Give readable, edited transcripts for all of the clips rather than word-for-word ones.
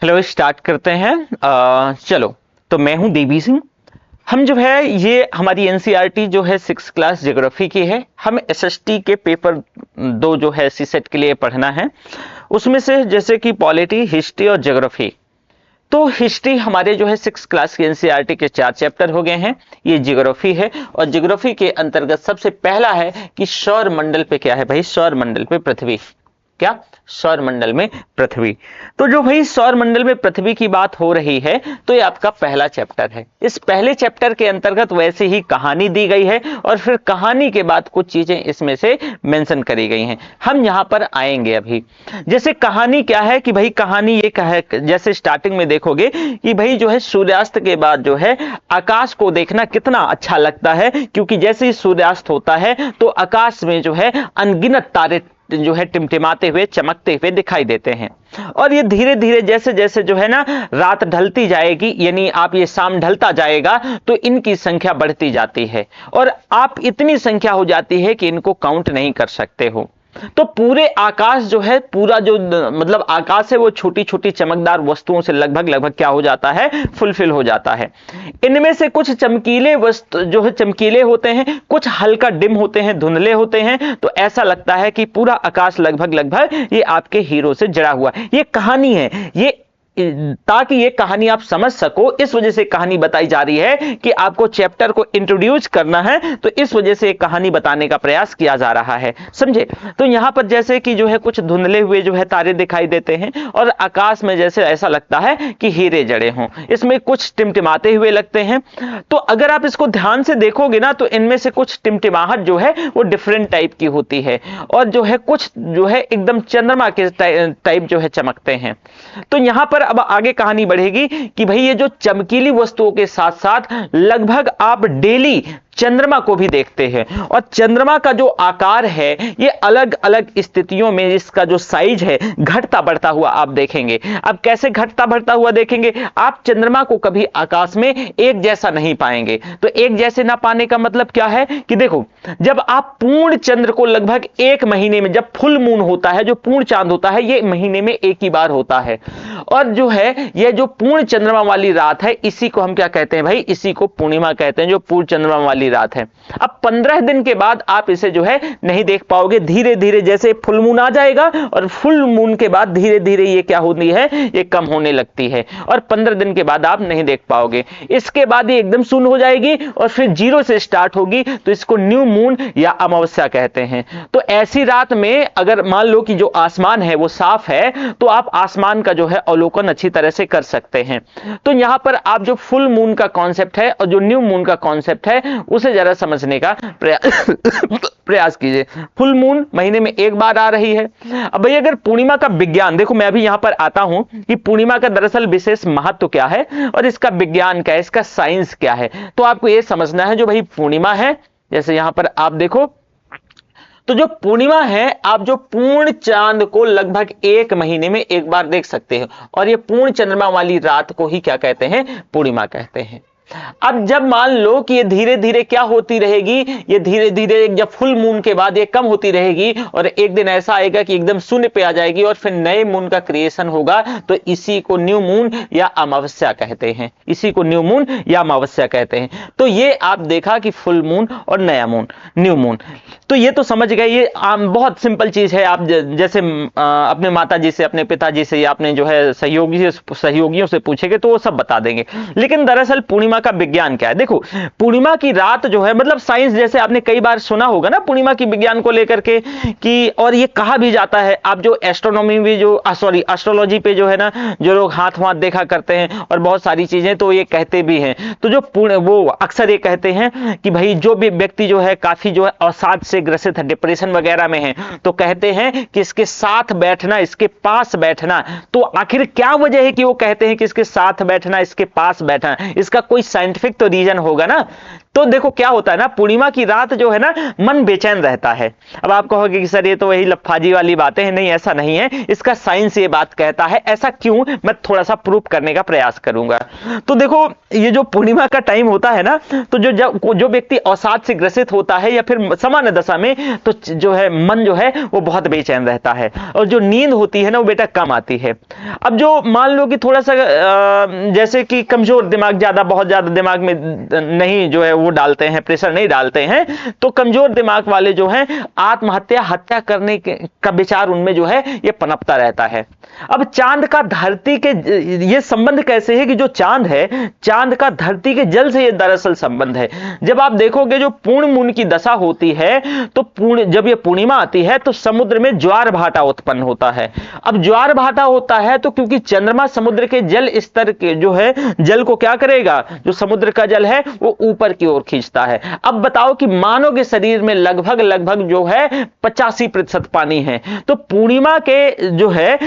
Hello, start करते हैं। चलो, तो मैं हूं देवी सिंह। हम जो है ये हमारी एनसीईआरटी जो है 6 क्लास ज्योग्राफी की है। हम एसएसटी के पेपर 2 जो है सीसेट के लिए पढ़ना है। उसमें से जैसे कि पॉलिटी, हिस्ट्री और ज्योग्राफी। तो हिस्ट्री हमारे जो है 6 क्लास की एनसीईआरटी के 4 चैप्टर हो गए हैं। ये ज्योग्राफी है और ज्योग्राफी के अंतर्गत सबसे पहला है कि सौर मंडल पे क्या है भाई। सौर मंडल पे पृथ्वी। क्या? सौर मंडल में पृथ्वी। तो जो भाई सौर मंडल में पृथ्वी की बात हो रही है, तो ये आपका पहला चैप्टर है। इस पहले चैप्टर के अंतर्गत वैसे ही कहानी दी गई है और फिर कहानी के बाद कुछ चीजें इसमें से मेंशन करी गई हैं। हम यहां पर आएंगे अभी। जैसे कहानी क्या है कि भाई कहानी ये कहे, जैसे स्टार्टिंग में देखोगे कि भाई जो है सूर्यास्त के बाद जो है आकाश को देखना कितना अच्छा लगता है, क्योंकि जैसे ही सूर्यास्त होता है तो आकाश में जो है अनगिनत तारे जो है टिमटिमाते हुए, चमकते हुए दिखाई देते हैं। और ये धीरे धीरे जैसे जैसे जो है ना रात ढलती जाएगी, यानी आप ये शाम ढलता जाएगा, तो इनकी संख्या बढ़ती जाती है और आप इतनी संख्या हो जाती है कि इनको काउंट नहीं कर सकते हो। तो पूरे आकाश जो है, पूरा जो मतलब आकाश है, वो छोटी छोटी चमकदार वस्तुओं से लगभग लगभग क्या हो जाता है, फुलफिल हो जाता है। इनमें से कुछ चमकीले वस्तु जो है चमकीले होते हैं, कुछ हल्का डिम होते हैं, धुंधले होते हैं। तो ऐसा लगता है कि पूरा आकाश लगभग लगभग ये आपके हीरो से जड़ा हुआ। ये कहानी है, ये ताकि ये कहानी आप समझ सको, इस वजह से कहानी बताई जा रही है कि आपको चैप्टर को इंट्रोड्यूस करना है, तो इस वजह से कहानी बताने का प्रयास किया जा रहा है, समझे। तो यहां पर जैसे कि जो है कुछ धुंधले हुए जो है तारे दिखाई देते हैं और आकाश में जैसे ऐसा लगता है कि हीरे जड़े हों। इसमें कुछ टिमटिमाते हुए लगते हैं। तो अगर आप इसको ध्यान से देखोगे ना, तो इनमें से कुछ टिमटिमाहट जो है वो डिफरेंट टाइप की होती है और जो है कुछ जो है एकदम चंद्रमा के टाइप जो है चमकते हैं। तो यहां पर अब आगे कहानी बढ़ेगी कि भाई ये जो चमकीली वस्तुओं के साथ साथ लगभग आप डेली चंद्रमा को भी देखते हैं और चंद्रमा का जो आकार है ये अलग अलग स्थितियों में इसका जो साइज है घटता बढ़ता हुआ आप देखेंगे। अब कैसे घटता बढ़ता हुआ देखेंगे? आप चंद्रमा को कभी आकाश में एक जैसा नहीं पाएंगे। तो एक जैसे ना पाने का मतलब क्या है कि देखो, जब आप पूर्ण चंद्र को लगभग 1 महीने में, जब फुल मून होता है, जो पूर्ण चांद होता है, ये महीने में एक ही बार होता है। और जो है ये जो पूर्ण चंद्रमा वाली रात है, इसी को हम क्या कहते हैं भाई? इसी को पूर्णिमा कहते हैं, जो पूर्ण चंद्रमा वाली रात है। अब 15 दिन के बाद आप इसे जो है नहीं देख पाओगे। धीरे धीरे जैसे फुल मून आ जाएगा और फुल मून के बाद धीरे धीरे ये क्या होती है, ये कम होने लगती है और 15 दिन के बाद आप नहीं देख पाओगे। इसके बाद ये एकदम शून्य हो जाएगी और फिर 0 से स्टार्ट होगी। तो इसको न्यू मून या अमावस्या कहते हैं। तो ऐसी रात में अगर मान लो कि जो आसमान है वो साफ है, तो आप आसमान का जो है अवलोकन अच्छी तरह से कर सकते हैं। तो यहां पर आप जो फुल मून का कॉन्सेप्ट है और जो न्यू मून का कॉन्सेप्ट है उसे जरा समझने का प्रयास कीजिए। फुल मून महीने में एक बार आ रही है। अब भाई अगर पूर्णिमा का विज्ञान देखो, मैं अभी यहां पर आता हूं कि पूर्णिमा का दरअसल विशेष महत्व क्या है और इसका विज्ञान क्या है, इसका साइंस क्या है। तो आपको यह समझना है, जो भाई पूर्णिमा है, जैसे यहां पर आप देखो, तो जो पूर्णिमा है, आप जो पूर्ण चांद को लगभग 1 महीने में एक बार देख सकते हैं और ये पूर्ण चंद्रमा वाली रात को ही क्या कहते हैं? पूर्णिमा कहते हैं। अब जब मान लो कि ये धीरे धीरे क्या होती रहेगी, ये धीरे धीरे जब फुल मून के बाद ये कम होती रहेगी और एक दिन ऐसा आएगा कि एकदम शून्य पे आ जाएगी और फिर नए मून का क्रिएशन होगा। तो इसी को न्यू मून या अमावस्या कहते हैं। इसी को न्यू मून या अमावस्या कहते हैं। तो ये आप देखा कि फुल मून और नया मून, न्यू मून। तो ये तो समझ गए, ये बहुत सिंपल चीज है। आप जैसे अपने माता जी से, अपने पिताजी से या अपने जो है सहयोगियों से पूछेंगे तो वो सब बता देंगे। लेकिन दरअसल पूर्णिमा का विज्ञान क्या है? देखो, पूर्णिमा की रात जो है, मतलब साइंस, जैसे आपने कई बार सुना होगा ना पूर्णिमा की विज्ञान को लेकर के कि, और ये कहा भी जाता है, आप जो एस्ट्रोनॉमी भी जो एस्ट्रोलॉजी पे जो है ना, जो लोग हाथ वाथ देखा करते हैं और बहुत सारी चीजें, तो ये कहते भी हैं। तो जो वो अक्सर ये कहते हैं कि भाई जो भी व्यक्ति जो है काफी जो है अवसाद से ग्रसित है, डिप्रेशन वगैरह में है, तो कहते हैं कि इसके साथ बैठना, इसके पास बैठना। तो आखिर क्या वजह है कि वो कहते हैं कि इसके साथ बैठना, इसके पास बैठना? इसका कोई साइंटिफिक तो रीजन होगा ना। तो देखो क्या होता है ना, पूर्णिमा की रात जो है ना मन बेचैन रहता है। अब आप कहोगे कि सर ये तो वही लफाजी वाली बातें हैं। नहीं, ऐसा नहीं है, इसका साइंस ये बात कहता है। ऐसा क्यों, मैं थोड़ा सा प्रूफ करने का प्रयास करूंगा। तो देखो ये जो पूर्णिमा का टाइम होता है ना, तो जो व्यक्ति अवसाद से ग्रसित होता है या फिर सामान्य दशा में, तो जो है मन जो है वो बहुत बेचैन रहता है और जो नींद होती है ना वो बेटा कम आती है। अब जो मान लो कि थोड़ा सा जैसे कि कमजोर दिमाग, ज्यादा बहुत ज्यादा दिमाग में नहीं जो है वो डालते हैं, प्रेशर नहीं डालते हैं, तो कमजोर दिमाग वाले जो हैं आत्महत्या, हत्या करने का विचार उनमें जो है ये पनपता रहता है। अब चांद का धरती के ये संबंध कैसे है कि जो चांद है, चांद का धरती के जल से ये दरअसल संबंध है। जब आप देखोगे जो पूर्ण मून की दशा होती है, तो जब ये पूर्णिमा आती है तो समुद्र में ज्वार भाटा उत्पन्न होता है। अब ज्वार भाटा होता है तो क्योंकि चंद्रमा समुद्र के जल स्तर के जो है जल को क्या करेगा, जो समुद्र का जल है वो ऊपर की ओर खींचता है। अब बताओ कि मानव के शरीर में लगभग लगभग जो है 85% पानी है। तो पूर्णिमा के जो है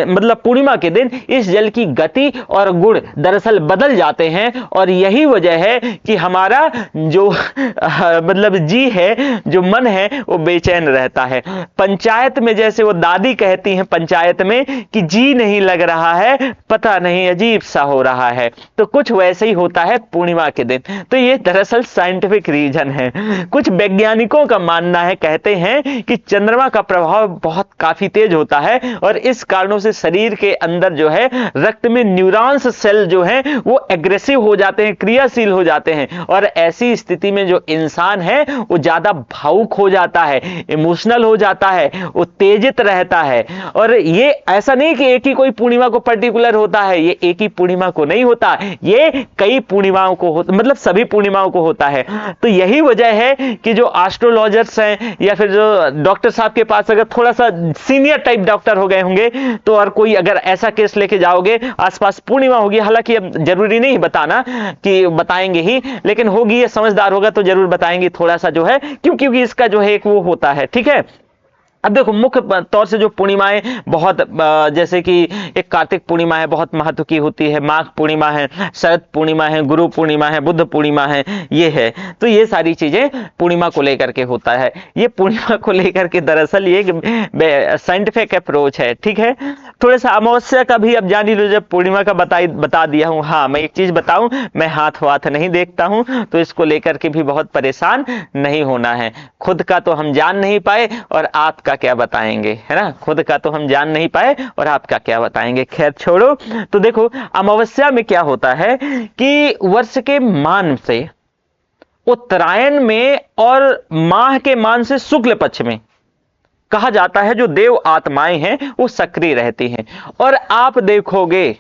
मतलब पूर्णिमा के दिन इस जल की गति और गुण दरअसल बदल जाते हैं और यही वजह है कि हमारा जो मतलब जी है, जो मन है वो बेचैन रहता है। पंचायत में जैसे वो दादी कहती हैं पंचायत में कि जी नहीं लग रहा है, पता नहीं अजीब सा हो रहा है, तो कुछ वैसे ही होता है पूर्णिमा के दिन। तो ये दरअसल साइंटिफिक रीजन है। कुछ वैज्ञानिकों का मानना है, कहते हैं कि चंद्रमा का प्रभाव बहुत काफी तेज होता है और इस कारणों से शरीर के अंदर जो है रक्त में न्यूरॉन्स सेल जो है वो एग्रेसिव हो जाते हैं, क्रियाशील हो जाते हैं और ऐसी स्थिति में जो इंसान है वो ज्यादा भावुक हो जाता है, इमोशनल हो जाता है, उत्तेजित रहता है। और ये ऐसा नहीं कि एक ही कोई पूर्णिमा को पर्टिकुलर होता है, ये एक ही पूर्णिमा को नहीं होता, ये कई पूर्णिमाओं को होता, मतलब सभी पूर्णिमाओं को होता है। तो यही वजह है कि जो एस्ट्रोलॉजर्स हैं या फिर जो डॉक्टर साहब के पास अगर थोड़ा सा सीनियर टाइप डॉक्टर हो गए होंगे तो और कोई अगर ऐसा केस लेके जाओगे, आसपास पूर्णिमा होगी, हालांकि अब जरूरी नहीं बताना कि बताएंगे ही, लेकिन होगी, ये समझदार होगा तो जरूर बताएंगे थोड़ा सा जो है, क्योंकि इसका जो है एक वो होता है। ठीक है, अब देखो मुख्य तौर से जो पूर्णिमाएं बहुत जैसे कि एक कार्तिक पूर्णिमा है, बहुत महत्व की होती है, माघ पूर्णिमा है, शरद पूर्णिमा है, गुरु पूर्णिमा है, बुद्ध पूर्णिमा है, ये है। तो ये सारी चीजें पूर्णिमा को लेकर के होता है। ये पूर्णिमा को लेकर के दरअसल ये साइंटिफिक अप्रोच है। ठीक है, थोड़ा सा अमावस्या का भी अब जान ही लो, जब पूर्णिमा का बता दिया हूं। हाँ, मैं एक चीज बताऊं, मैं हाथ वाथ नहीं देखता हूं, तो इसको लेकर के भी बहुत परेशान नहीं होना है। खुद का तो हम जान नहीं पाए और आपका क्या बताएंगे, है ना। खुद का तो हम जान नहीं पाए और आपका क्या बताएंगे। खैर छोड़ो। तो देखो अमावस्या में क्या होता है कि वर्ष के मान से उत्तरायण में और माह के मान से शुक्ल पक्ष में कहा जाता है जो देव आत्माएं हैं वो सक्रिय रहती हैं। और आप देखोगे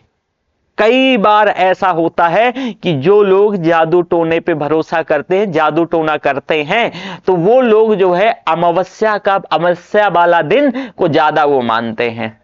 कई बार ऐसा होता है कि जो लोग जादू टोने पे भरोसा करते हैं, जादू टोना करते हैं, तो वो लोग जो है अमावस्या वाला दिन को ज्यादा वो मानते हैं।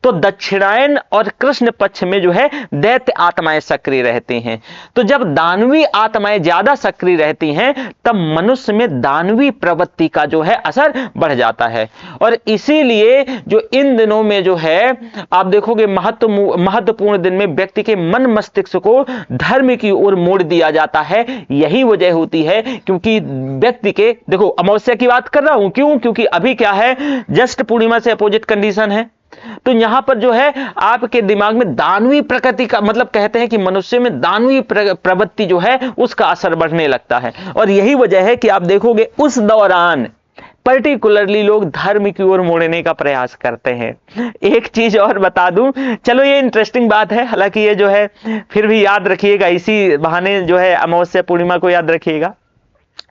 तो दक्षिणायन और कृष्ण पक्ष में जो है दैत्य आत्माएं सक्रिय रहती हैं। तो जब दानवी आत्माएं ज्यादा सक्रिय रहती हैं तब मनुष्य में दानवी प्रवृत्ति का जो है असर बढ़ जाता है। और इसीलिए जो इन दिनों में जो है आप देखोगे महत्वपूर्ण दिन में व्यक्ति के मन मस्तिष्क को धर्म की ओर मोड़ दिया जाता है। यही वजह होती है क्योंकि व्यक्ति के, देखो अमावस्या की बात कर रहा हूं क्यों, क्योंकि अभी क्या है, जस्ट पूर्णिमा से अपोजिट कंडीशन है। तो यहां पर जो है आपके दिमाग में दानवी प्रकृति का, मतलब कहते हैं कि मनुष्य में दानवी प्रवृत्ति जो है उसका असर बढ़ने लगता है। और यही वजह है कि आप देखोगे उस दौरान पर्टिकुलरली लोग धर्म की ओर मोड़ने का प्रयास करते हैं। एक चीज और बता दूं, चलो ये इंटरेस्टिंग बात है, हालांकि ये जो है फिर भी याद रखिएगा, इसी बहाने जो है अमावस्या पूर्णिमा को याद रखिएगा।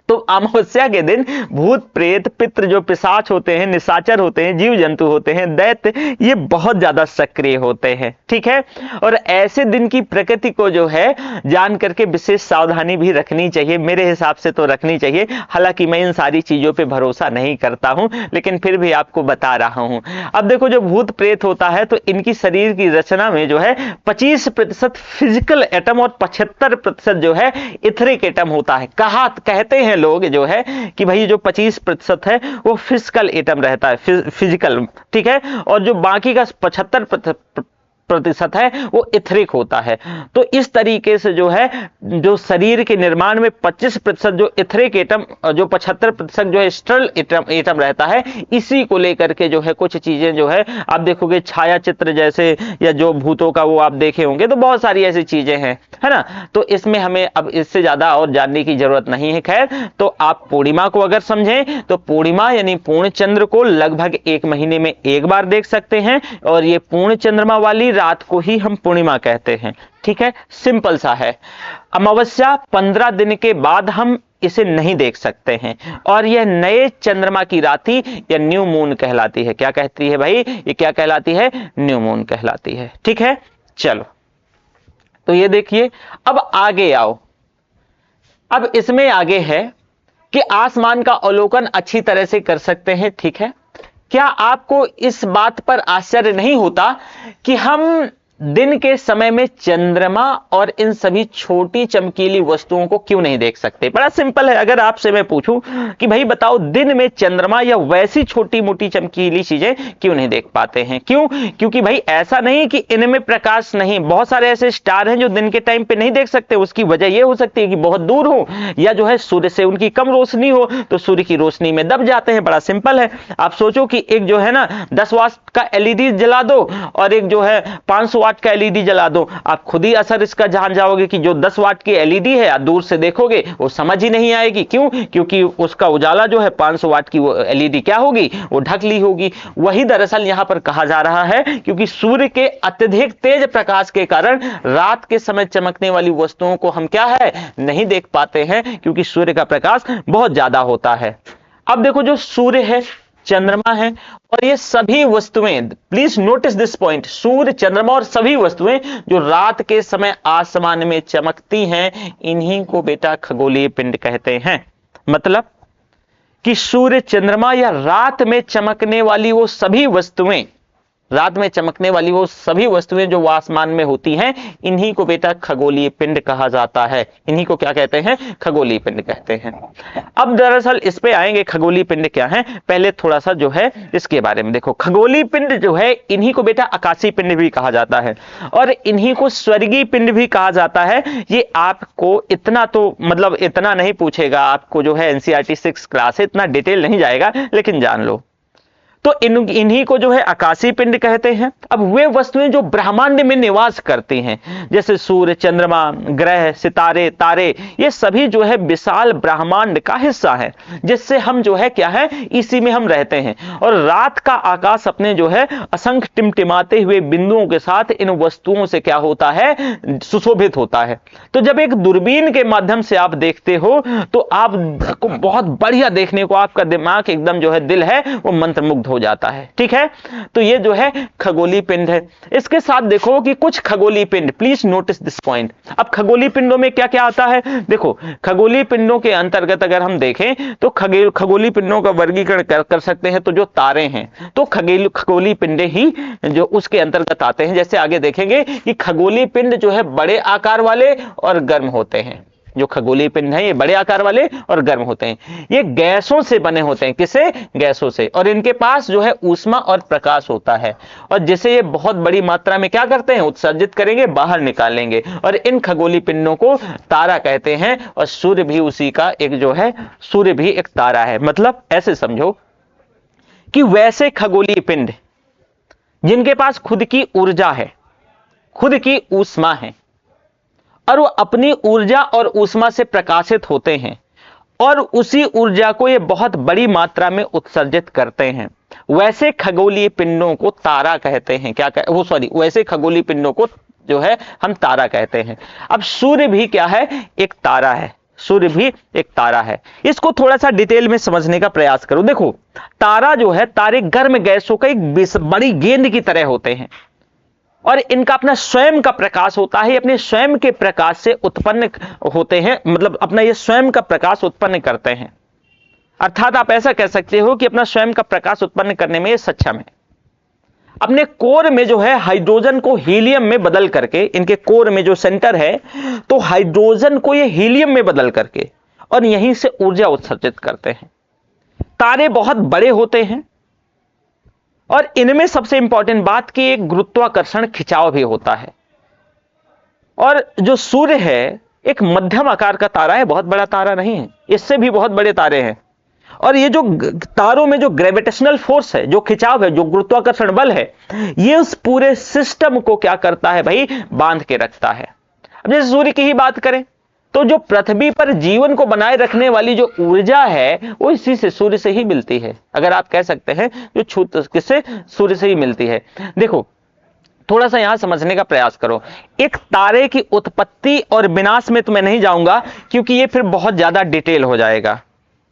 तो अमावस्या के दिन भूत प्रेत पितृ जो पिशाच होते हैं, निशाचर होते हैं, जीव जंतु होते हैं, दैत्य, ये बहुत ज्यादा सक्रिय होते हैं। ठीक है, और ऐसे दिन की प्रकृति को जो है जान करके विशेष सावधानी भी रखनी चाहिए, मेरे हिसाब से तो रखनी चाहिए। हालांकि मैं इन सारी चीजों पे भरोसा नहीं करता हूं, लेकिन फिर भी आपको बता रहा हूं। अब देखो जो भूत प्रेत होता है तो इनकी शरीर की रचना में जो है 25% फिजिकल एटम और 75% जो है इथरिक एटम होता है। कहते हैं लोग जो है कि भाई जो 25% है वो फिजिकल एटम रहता है, फिजिकल। ठीक है, और जो बाकी का 75% 25% है वो इथरिक होता है। तो इस तरीके से जो है जो शरीर के निर्माण में 25% जो इथरिक एटम, जो 75% जो है स्टरल एटम रहता है, इसी को लेकर के जो है कुछ चीजें जो है आप देखोगे छाया चित्र जैसे या जो भूतों का वो आप देखे होंगे, तो बहुत सारी ऐसी चीजें हैं, है ना। तो इसमें हमें अब इससे ज्यादा और जानने की जरूरत नहीं है। खैर, तो आप पूर्णिमा को अगर समझें तो पूर्णिमा यानी पूर्ण चंद्र को लगभग 1 महीने में एक बार देख सकते हैं, और ये पूर्ण चंद्रमा वाली रात को ही हम पूर्णिमा कहते हैं। ठीक है, सिंपल सा है। अमावस्या 15 दिन के बाद हम इसे नहीं देख सकते हैं, और यह नए चंद्रमा की रात्रि या न्यू मून कहलाती है। क्या कहती है भाई? ये क्या कहलाती है? न्यू मून कहलाती है। ठीक है, चलो तो ये देखिए, अब आगे आओ। अब इसमें आगे है कि आसमान का अवलोकन अच्छी तरह से कर सकते हैं। ठीक है, क्या आपको इस बात पर आश्चर्य नहीं होता कि हम दिन के समय में चंद्रमा और इन सभी छोटी चमकीली वस्तुओं को क्यों नहीं देख सकते? बड़ा सिंपल है। अगर आपसे मैं पूछूं कि भाई बताओ, दिन में चंद्रमा या वैसी छोटी मोटी चमकीली चीजें क्यों नहीं देख पाते हैं? क्यों? क्योंकि भाई ऐसा नहीं कि इनमें प्रकाश नहीं, बहुत सारे ऐसे स्टार हैं जो दिन के टाइम पे नहीं देख सकते। उसकी वजह यह हो सकती है कि बहुत दूर हो, या जो है सूर्य से उनकी कम रोशनी हो, तो सूर्य की रोशनी में दब जाते हैं। बड़ा सिंपल है। आप सोचो कि एक जो है ना 10 वाट का एलईडी जला दो और एक जो है 500 वाट का एलईडी जला दो, आप खुद ही असर इसका जान जाओगे कि जो 10 वाट की एलईडी है आप दूर से देखोगे वो समझ ही नहीं आएगी। क्यों? क्योंकि उसका उजाला जो है 500 वाट की वो एलईडी क्या होगी? वो ढक ली होगी। वही दरअसल यहां पर कहा जा रहा है, क्योंकि सूर्य के अत्यधिक तेज प्रकाश के कारण रात के समय चमकने वाली वस्तुओं को हम क्या है नहीं देख पाते हैं, क्योंकि सूर्य का प्रकाश बहुत ज्यादा होता है। अब देखो, जो सूर्य है, चंद्रमा है, और ये सभी वस्तुएं, प्लीज नोटिस दिस पॉइंट, सूर्य, चंद्रमा और सभी वस्तुएं जो रात के समय आसमान में चमकती हैं, इन्हीं को बेटा खगोलीय पिंड कहते हैं। मतलब कि सूर्य, चंद्रमा या रात में चमकने वाली वो सभी वस्तुएं, रात में चमकने वाली वो सभी वस्तुएं जो आसमान में होती हैं, इन्हीं को बेटा खगोलीय पिंड कहा जाता है। इन्हीं को क्या कहते हैं? खगोलीय पिंड कहते हैं। अब दरअसल इस पे आएंगे, खगोलीय पिंड क्या है। पहले थोड़ा सा जो है इसके बारे में देखो। खगोलीय पिंड जो है, इन्हीं को बेटा आकाशीय पिंड भी कहा जाता है, और इन्हीं को स्वर्गीय पिंड भी कहा जाता है। ये आपको इतना तो मतलब इतना नहीं पूछेगा, आपको जो है एनसीईआरटी 6 क्लास है, इतना डिटेल नहीं जाएगा, लेकिन जान लो। तो इन्हीं को जो है आकाशीय पिंड कहते हैं। अब वे वस्तुएं जो ब्रह्मांड में निवास करती हैं, जैसे सूर्य, चंद्रमा, ग्रह, सितारे, तारे, ये सभी जो है विशाल ब्रह्मांड का हिस्सा है, जिससे हम जो है क्या है, इसी में हम रहते हैं। और रात का आकाश अपने जो है असंख्य टिमटिमाते हुए बिंदुओं के साथ इन वस्तुओं से क्या होता है, सुशोभित होता है। तो जब एक दूरबीन के माध्यम से आप देखते हो तो आपको बहुत बढ़िया देखने को, आपका दिमाग एकदम जो है, दिल है वो मंत्रमुग्ध हो जाता है। ठीक है, तो ये जो है खगोलीय पिंड है। इसके साथ देखो कि कुछ खगोलीय पिंड, प्लीज नोटिस दिस पॉइंट। अब खगोलीय पिंडों में क्या क्या आता है? देखो, खगोलीय पिंडों के अंतर्गत अगर हम देखें तो खगोलीय पिंडों का वर्गीकरण कर सकते हैं। तो जो तारे हैं तो खगोलीय पिंडे ही जो उसके अंतर्गत आते हैं। जैसे आगे देखेंगे कि खगोलीय पिंड जो है बड़े आकार वाले और गर्म होते हैं। जो खगोलीय पिंड है ये बड़े आकार वाले और गर्म होते हैं। ये गैसों से बने होते हैं। किसे? गैसों से। और इनके पास जो है ऊष्मा और प्रकाश होता है, और जिसे ये बहुत बड़ी मात्रा में क्या करते हैं, उत्सर्जित करेंगे, बाहर निकालेंगे। और इन खगोलीय पिंडों को तारा कहते हैं। और सूर्य भी उसी का एक जो है, सूर्य भी एक तारा है। मतलब ऐसे समझो कि वैसे खगोलीय पिंड जिनके पास खुद की ऊर्जा है, खुद की ऊष्मा है, और वो अपनी ऊर्जा और ऊष्मा से प्रकाशित होते हैं, और उसी ऊर्जा को ये बहुत बड़ी मात्रा में उत्सर्जित करते हैं, वैसे खगोलीय पिंडों को तारा कहते हैं। वैसे खगोलीय पिंडों को जो है हम तारा कहते हैं। अब सूर्य भी क्या है? एक तारा है। सूर्य भी एक तारा है। इसको थोड़ा सा डिटेल में समझने का प्रयास करो। देखो, तारा जो है, तारे गर्म गैसों का एक बड़ी गेंद की तरह होते हैं, और इनका अपना स्वयं का प्रकाश होता है। अपने स्वयं के प्रकाश से उत्पन्न होते हैं, मतलब अपना ये स्वयं का प्रकाश उत्पन्न करते हैं। अर्थात आप ऐसा कह सकते हो कि अपना स्वयं का प्रकाश उत्पन्न करने में ये सक्षम है। अपने कोर में जो है हाइड्रोजन को हीलियम में बदल करके, इनके कोर में जो सेंटर है, तो हाइड्रोजन को ये हीलियम में बदल करके और यहीं से ऊर्जा उत्सर्जित करते हैं। तारे बहुत बड़े होते हैं, और इनमें सबसे इंपॉर्टेंट बात कि एक गुरुत्वाकर्षण खिंचाव भी होता है। और जो सूर्य है एक मध्यम आकार का तारा है, बहुत बड़ा तारा नहीं है, इससे भी बहुत बड़े तारे हैं। और ये जो तारों में जो ग्रेविटेशनल फोर्स है, जो खिंचाव है, जो गुरुत्वाकर्षण बल है, ये उस पूरे सिस्टम को क्या करता है भाई, बांध के रखता है। अब जैसे सूर्य की ही बात करें तो जो पृथ्वी पर जीवन को बनाए रखने वाली जो ऊर्जा है वो इसी से, सूर्य से ही मिलती है। अगर आप कह सकते हैं जो छूत किससे, सूर्य से ही मिलती है। देखो थोड़ा सा यहां समझने का प्रयास करो। एक तारे की उत्पत्ति और विनाश में तो मैं नहीं जाऊंगा क्योंकि ये फिर बहुत ज्यादा डिटेल हो जाएगा,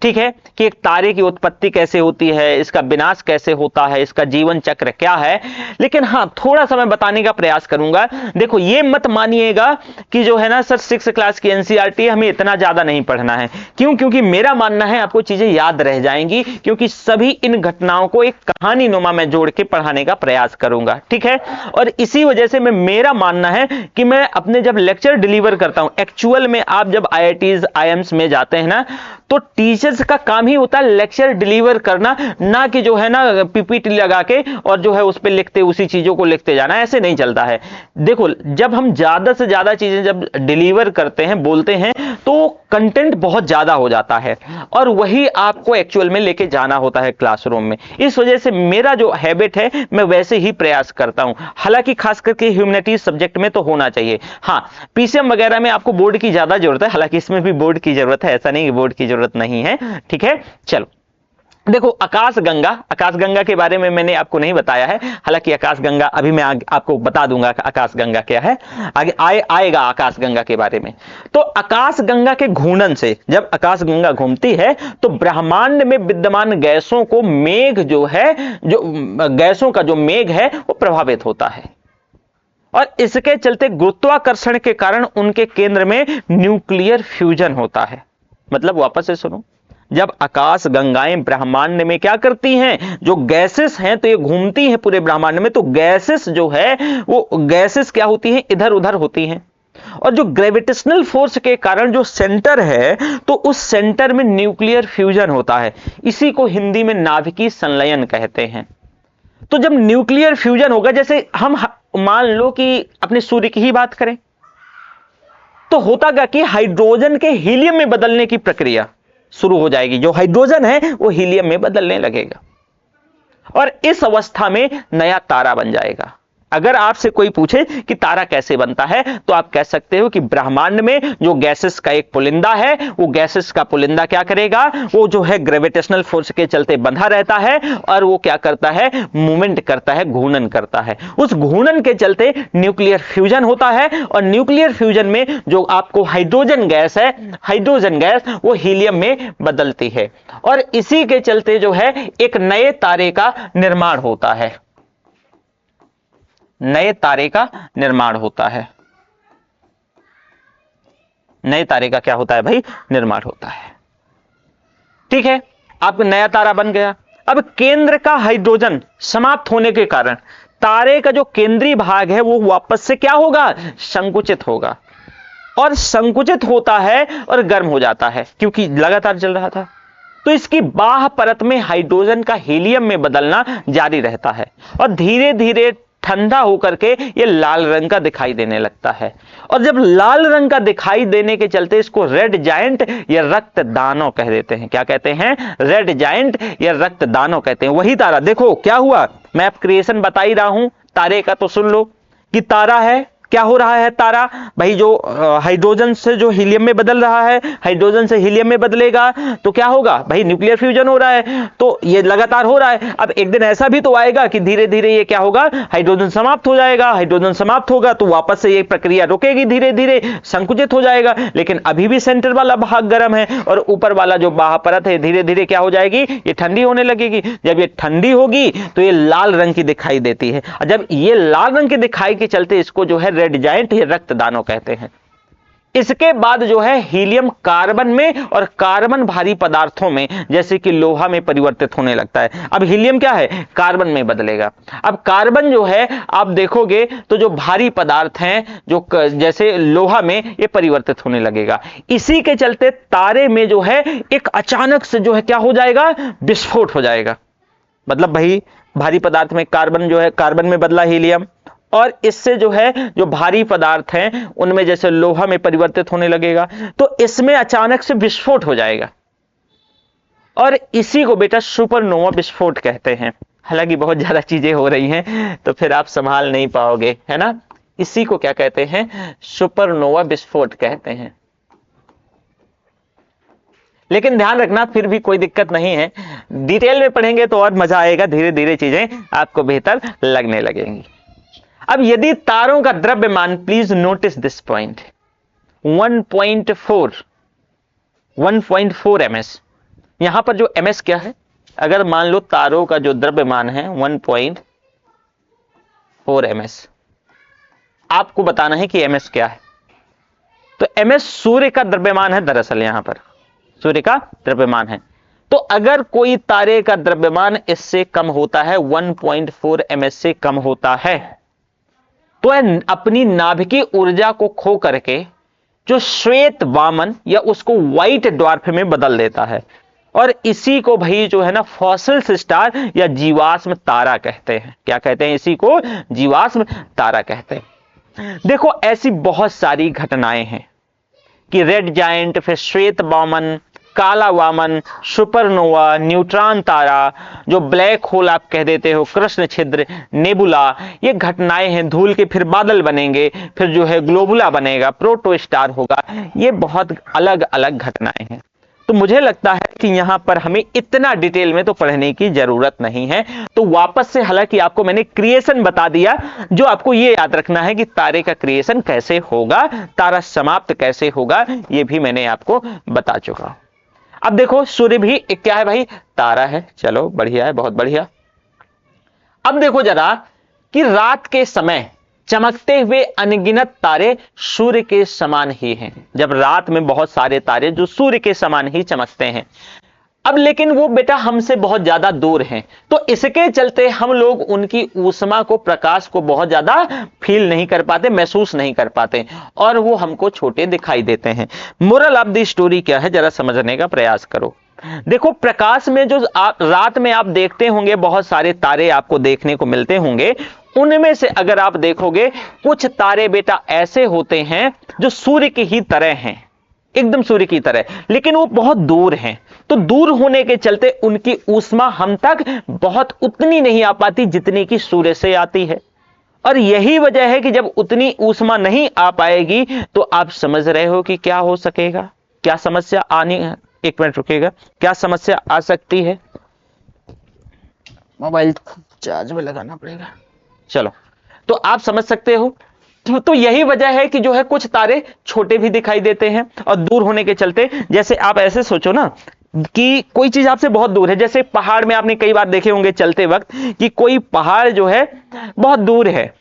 ठीक है, कि एक तारे की उत्पत्ति कैसे होती है, इसका विनाश कैसे होता है, इसका जीवन चक्र क्या है। लेकिन हां थोड़ा सा मैं बताने का प्रयास करूंगा। देखो ये मत मानिएगा कि जो है ना सर 6 क्लास की एनसीईआरटी हमें इतना ज्यादा नहीं पढ़ना है। क्यों? क्योंकि मेरा मानना है आपको चीजें याद रह जाएंगी, क्योंकि सभी इन घटनाओं को एक कहानी नुमा में जोड़ के पढ़ाने का प्रयास करूंगा, ठीक है। और इसी वजह से मेरा मानना है कि मैं अपने जब लेक्चर डिलीवर करता हूं, एक्चुअल में आप जब आईआईटीज आईएम्स में जाते हैं ना, तो टीचर्स का काम ही होता है लेक्चर डिलीवर करना, ना कि जो है ना पीपीटी लगा के और जो है उस पे लिखते, उसी चीजों को लिखते जाना। ऐसे नहीं चलता है। देखो जब हम ज्यादा से ज्यादा चीजें जब डिलीवर करते हैं, बोलते हैं, तो कंटेंट बहुत ज्यादा हो जाता है और वही आपको एक्चुअल में लेके जाना होता है क्लासरूम में। इस वजह से मेरा जो हैबिट है मैं वैसे ही प्रयास करता हूं। हालांकि खास करके ह्यूमैनिटीज सब्जेक्ट में तो होना चाहिए। हाँ पीसीएम वगैरह में आपको बोर्ड की ज्यादा जरूरत है, हालांकि इसमें भी बोर्ड की जरूरत है, ऐसा नहीं कि बोर्ड की जरूरत नहीं है, ठीक है। चलो देखो आकाशगंगा के बारे में मैंने आपको नहीं बताया है, हालांकि आकाशगंगा अभी मैं आपको बता दूंगा आकाशगंगा क्या है, आगे आएगा आकाशगंगा के बारे में। तो आकाशगंगा के घूर्णन से जब आकाशगंगा घूमती है तो ब्रह्मांड में विद्यमान गैसों को मेघ जो है, जो गैसों का जो मेघ है वो प्रभावित होता है और इसके चलते गुरुत्वाकर्षण के कारण उनके केंद्र में न्यूक्लियर फ्यूजन होता है। मतलब वापस से सुनो, जब आकाश गंगाएं ब्रह्मांड में क्या करती हैं, जो गैसेस हैं तो ये घूमती हैं पूरे ब्रह्मांड में, तो गैसेस जो है वो गैसेस क्या होती हैं, इधर उधर होती हैं। और जो ग्रेविटेशनल फोर्स के कारण जो सेंटर है तो उस सेंटर में न्यूक्लियर फ्यूजन होता है। इसी को हिंदी में नाभिकीय संलयन कहते हैं। तो जब न्यूक्लियर फ्यूजन होगा, जैसे हम मान लो कि अपने सूर्य की ही बात करें, तो होता क्या कि हाइड्रोजन के हीलियम में बदलने की प्रक्रिया शुरू हो जाएगी। जो हाइड्रोजन है वो हीलियम में बदलने लगेगा और इस अवस्था में नया तारा बन जाएगा। अगर आपसे कोई पूछे कि तारा कैसे बनता है तो आप कह सकते हो कि ब्रह्मांड में जो गैसेस का एक पुलिंदा है, वो गैसेस का पुलिंदा क्या करेगा, वो जो है ग्रेविटेशनल फोर्स के चलते बंधा रहता है और वो क्या करता है, मूवमेंट करता है, घूर्णन करता है। उस घूर्णन के चलते न्यूक्लियर फ्यूजन होता है और न्यूक्लियर फ्यूजन में जो आपको हाइड्रोजन गैस है, हाइड्रोजन गैस वो हीलियम में बदलती है और इसी के चलते जो है एक नए तारे का निर्माण होता है, नए तारे का निर्माण होता है। नए तारे का क्या होता है भाई, निर्माण होता है, ठीक है। आपका नया तारा बन गया। अब केंद्र का हाइड्रोजन समाप्त होने के कारण तारे का जो केंद्रीय भाग है वो वापस से क्या होगा, संकुचित होगा और संकुचित होता है और गर्म हो जाता है क्योंकि लगातार चल रहा था। तो इसकी बाह्य परत में हाइड्रोजन का हीलियम में बदलना जारी रहता है और धीरे धीरे ठंडा होकर के ये लाल रंग का दिखाई देने लगता है और जब लाल रंग का दिखाई देने के चलते इसको रेड जायंट या रक्त दानव कह देते हैं। क्या कहते हैं, रेड जायंट या रक्त दानव कहते हैं। वही तारा, देखो क्या हुआ, मैं अब क्रिएशन बता ही रहा हूं तारे का, तो सुन लो कि तारा है, क्या हो रहा है तारा भाई, जो हाइड्रोजन से जो हीलियम में बदल रहा है, हाइड्रोजन से हीलियम में बदलेगा तो क्या होगा भाई, न्यूक्लियर फ्यूजन हो रहा है। तो ये लगातार हो रहा है। अब एक दिन ऐसा भी तो आएगा कि धीरे धीरे ये क्या होगा, हाइड्रोजन समाप्त हो जाएगा। हाइड्रोजन समाप्त होगा तो वापस से ये प्रक्रिया रुकेगी, धीरे धीरे संकुचित हो जाएगा। लेकिन अभी भी सेंटर वाला भाग गर्म है और ऊपर वाला जो बाह्य परत है धीरे धीरे क्या हो जाएगी, ये ठंडी होने लगेगी। जब ये ठंडी होगी तो ये लाल रंग की दिखाई देती है और जब ये लाल रंग की दिखाई के चलते इसको जो है रेड जायंट या रक्त दानव कहते हैं। इसके बाद जो है हीलियम कार्बन में और कार्बन भारी पदार्थों में जैसे कि लोहा में परिवर्तित होने लगता है। अब हीलियम क्या है, कार्बन में बदलेगा। अब कार्बन जो है आप देखोगे तो जो भारी पदार्थ हैं जो जैसे लोहा में ये परिवर्तित होने लगेगा। इसी के चलते तारे में जो है एक अचानक से जो है क्या हो जाएगा, विस्फोट हो जाएगा। मतलब भाई भारी पदार्थ में कार्बन जो है, कार्बन में बदला हीलियम, और इससे जो है जो भारी पदार्थ हैं उनमें जैसे लोहा में परिवर्तित होने लगेगा, तो इसमें अचानक से विस्फोट हो जाएगा और इसी को बेटा सुपरनोवा विस्फोट कहते हैं। हालांकि बहुत ज्यादा चीजें हो रही हैं तो फिर आप संभाल नहीं पाओगे, है ना। इसी को क्या कहते हैं, सुपरनोवा विस्फोट कहते हैं। लेकिन ध्यान रखना फिर भी कोई दिक्कत नहीं है, डिटेल में पढ़ेंगे तो और मजा आएगा, धीरे धीरे चीजें आपको बेहतर लगने लगेंगी। अब यदि तारों का द्रव्यमान, please notice this point, 1.4 ms, यहां पर जो ms क्या है, अगर मान लो तारों का जो द्रव्यमान है 1.4 ms, आपको बताना है कि ms क्या है। तो ms सूर्य का द्रव्यमान है, दरअसल यहां पर सूर्य का द्रव्यमान है। तो अगर कोई तारे का द्रव्यमान इससे कम होता है, 1.4 ms से कम होता है, तो अपनी नाभिकीय ऊर्जा को खो करके जो श्वेत वामन या उसको व्हाइट ड्वार्फ में बदल देता है, और इसी को भाई जो है ना फॉसिल्स स्टार या जीवाश्म तारा कहते हैं। क्या कहते हैं, इसी को जीवाश्म तारा कहते हैं। देखो ऐसी बहुत सारी घटनाएं हैं कि रेड जायंट, फिर श्वेत वामन, काला वामन, सुपरनोवा, न्यूट्रॉन तारा, जो ब्लैक होल आप कह देते हो, कृष्ण छिद्र, नेबुला, ये घटनाएं हैं। धूल के फिर बादल बनेंगे, फिर जो है ग्लोबुला बनेगा, प्रोटोस्टार होगा, ये बहुत अलग अलग घटनाएं हैं। तो मुझे लगता है कि यहां पर हमें इतना डिटेल में तो पढ़ने की जरूरत नहीं है। तो वापस से, हालांकि आपको मैंने क्रिएशन बता दिया, जो आपको ये याद रखना है कि तारे का क्रिएशन कैसे होगा, तारा समाप्त कैसे होगा, ये भी मैंने आपको बता चुका हूं। अब देखो सूर्य भी एक क्या है भाई, तारा है। चलो बढ़िया है, बहुत बढ़िया। अब देखो जरा कि रात के समय चमकते हुए अनगिनत तारे सूर्य के समान ही हैं। जब रात में बहुत सारे तारे जो सूर्य के समान ही चमकते हैं, अब लेकिन वो बेटा हमसे बहुत ज्यादा दूर हैं, तो इसके चलते हम लोग उनकी ऊष्मा को, प्रकाश को बहुत ज्यादा फील नहीं कर पाते, महसूस नहीं कर पाते, और वो हमको छोटे दिखाई देते हैं। मोरल ऑफ द स्टोरी क्या है, जरा समझने का प्रयास करो। देखो प्रकाश में जो रात में आप देखते होंगे, बहुत सारे तारे आपको देखने को मिलते होंगे, उनमें से अगर आप देखोगे कुछ तारे बेटा ऐसे होते हैं जो सूर्य की ही तरह हैं, एकदम सूर्य की तरह, लेकिन वो बहुत दूर हैं। तो दूर होने के चलते उनकी ऊष्मा हम तक बहुत उतनी नहीं आ पाती जितनी कि सूर्य से आती है। और यही वजह है कि जब उतनी ऊष्मा नहीं आ पाएगी तो आप समझ रहे हो कि क्या हो सकेगा, क्या समस्या आनी है। एक मिनट रुकिएगा, क्या समस्या आ सकती है, मोबाइल चार्ज में लगाना पड़ेगा। चलो, तो आप समझ सकते हो। तो यही वजह है कि जो है कुछ तारे छोटे भी दिखाई देते हैं और दूर होने के चलते, जैसे आप ऐसे सोचो ना कि कोई चीज आपसे बहुत दूर है, जैसे पहाड़ में आपने कई बार देखे होंगे चलते वक्त कि कोई पहाड़ जो है बहुत दूर है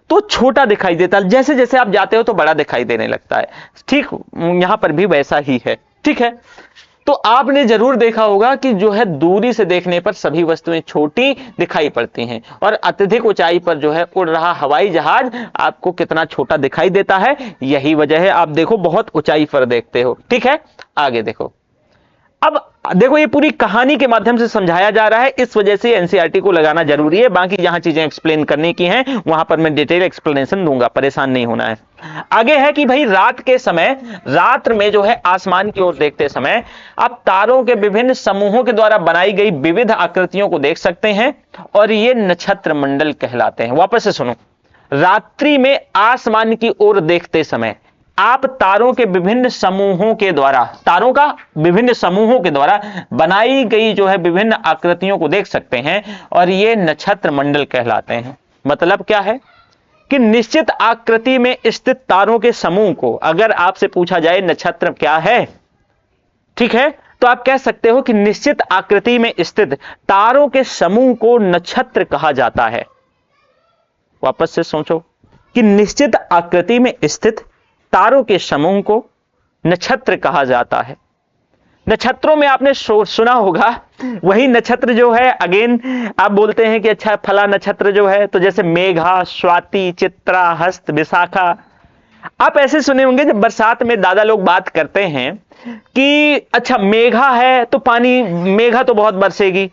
तो छोटा दिखाई देता है, जैसे जैसे आप जाते हो तो बड़ा दिखाई देने लगता है। ठीक यहां पर भी वैसा ही है, ठीक है। तो आपने जरूर देखा होगा कि जो है दूरी से देखने पर सभी वस्तुएं छोटी दिखाई पड़ती हैं, और अत्यधिक ऊंचाई पर जो है उड़ रहा हवाई जहाज आपको कितना छोटा दिखाई देता है। यही वजह है, आप देखो बहुत ऊंचाई पर देखते हो, ठीक है। आगे देखो, अब देखो ये पूरी कहानी के माध्यम से समझाया जा रहा है, इस वजह से एनसीईआरटी को लगाना जरूरी है। बाकी जहां चीजें एक्सप्लेन करने की हैं वहां पर मैं डिटेल एक्सप्लेनेशन दूंगा, परेशान नहीं होना है। आगे है कि भाई रात के समय, रात में जो है आसमान की ओर देखते समय आप तारों के विभिन्न समूहों के द्वारा बनाई गई विविध आकृतियों को देख सकते हैं, और ये नक्षत्र मंडल कहलाते हैं। वापस से सुनो, रात्रि में आसमान की ओर देखते समय आप तारों के विभिन्न समूहों के द्वारा, तारों का विभिन्न समूहों के द्वारा बनाई गई जो है विभिन्न आकृतियों को देख सकते हैं, और ये नक्षत्र मंडल कहलाते हैं। मतलब क्या है कि निश्चित आकृति में स्थित तारों के समूह को, अगर आपसे पूछा जाए नक्षत्र क्या है, ठीक है, तो आप कह सकते हो कि निश्चित आकृति में स्थित तारों के समूह को नक्षत्र कहा जाता है। वापस से सोचो कि निश्चित आकृति में स्थित तारों के समूह को नक्षत्र कहा जाता है। नक्षत्रों में आपने सुना होगा वही नक्षत्र जो है, अगेन आप बोलते हैं कि अच्छा फला नक्षत्र जो है, तो जैसे मेघा, स्वाति, चित्रा, हस्त, विशाखा। आप ऐसे सुने होंगे जब बरसात में दादा लोग बात करते हैं कि अच्छा मेघा है तो पानी, मेघा तो बहुत बरसेगी,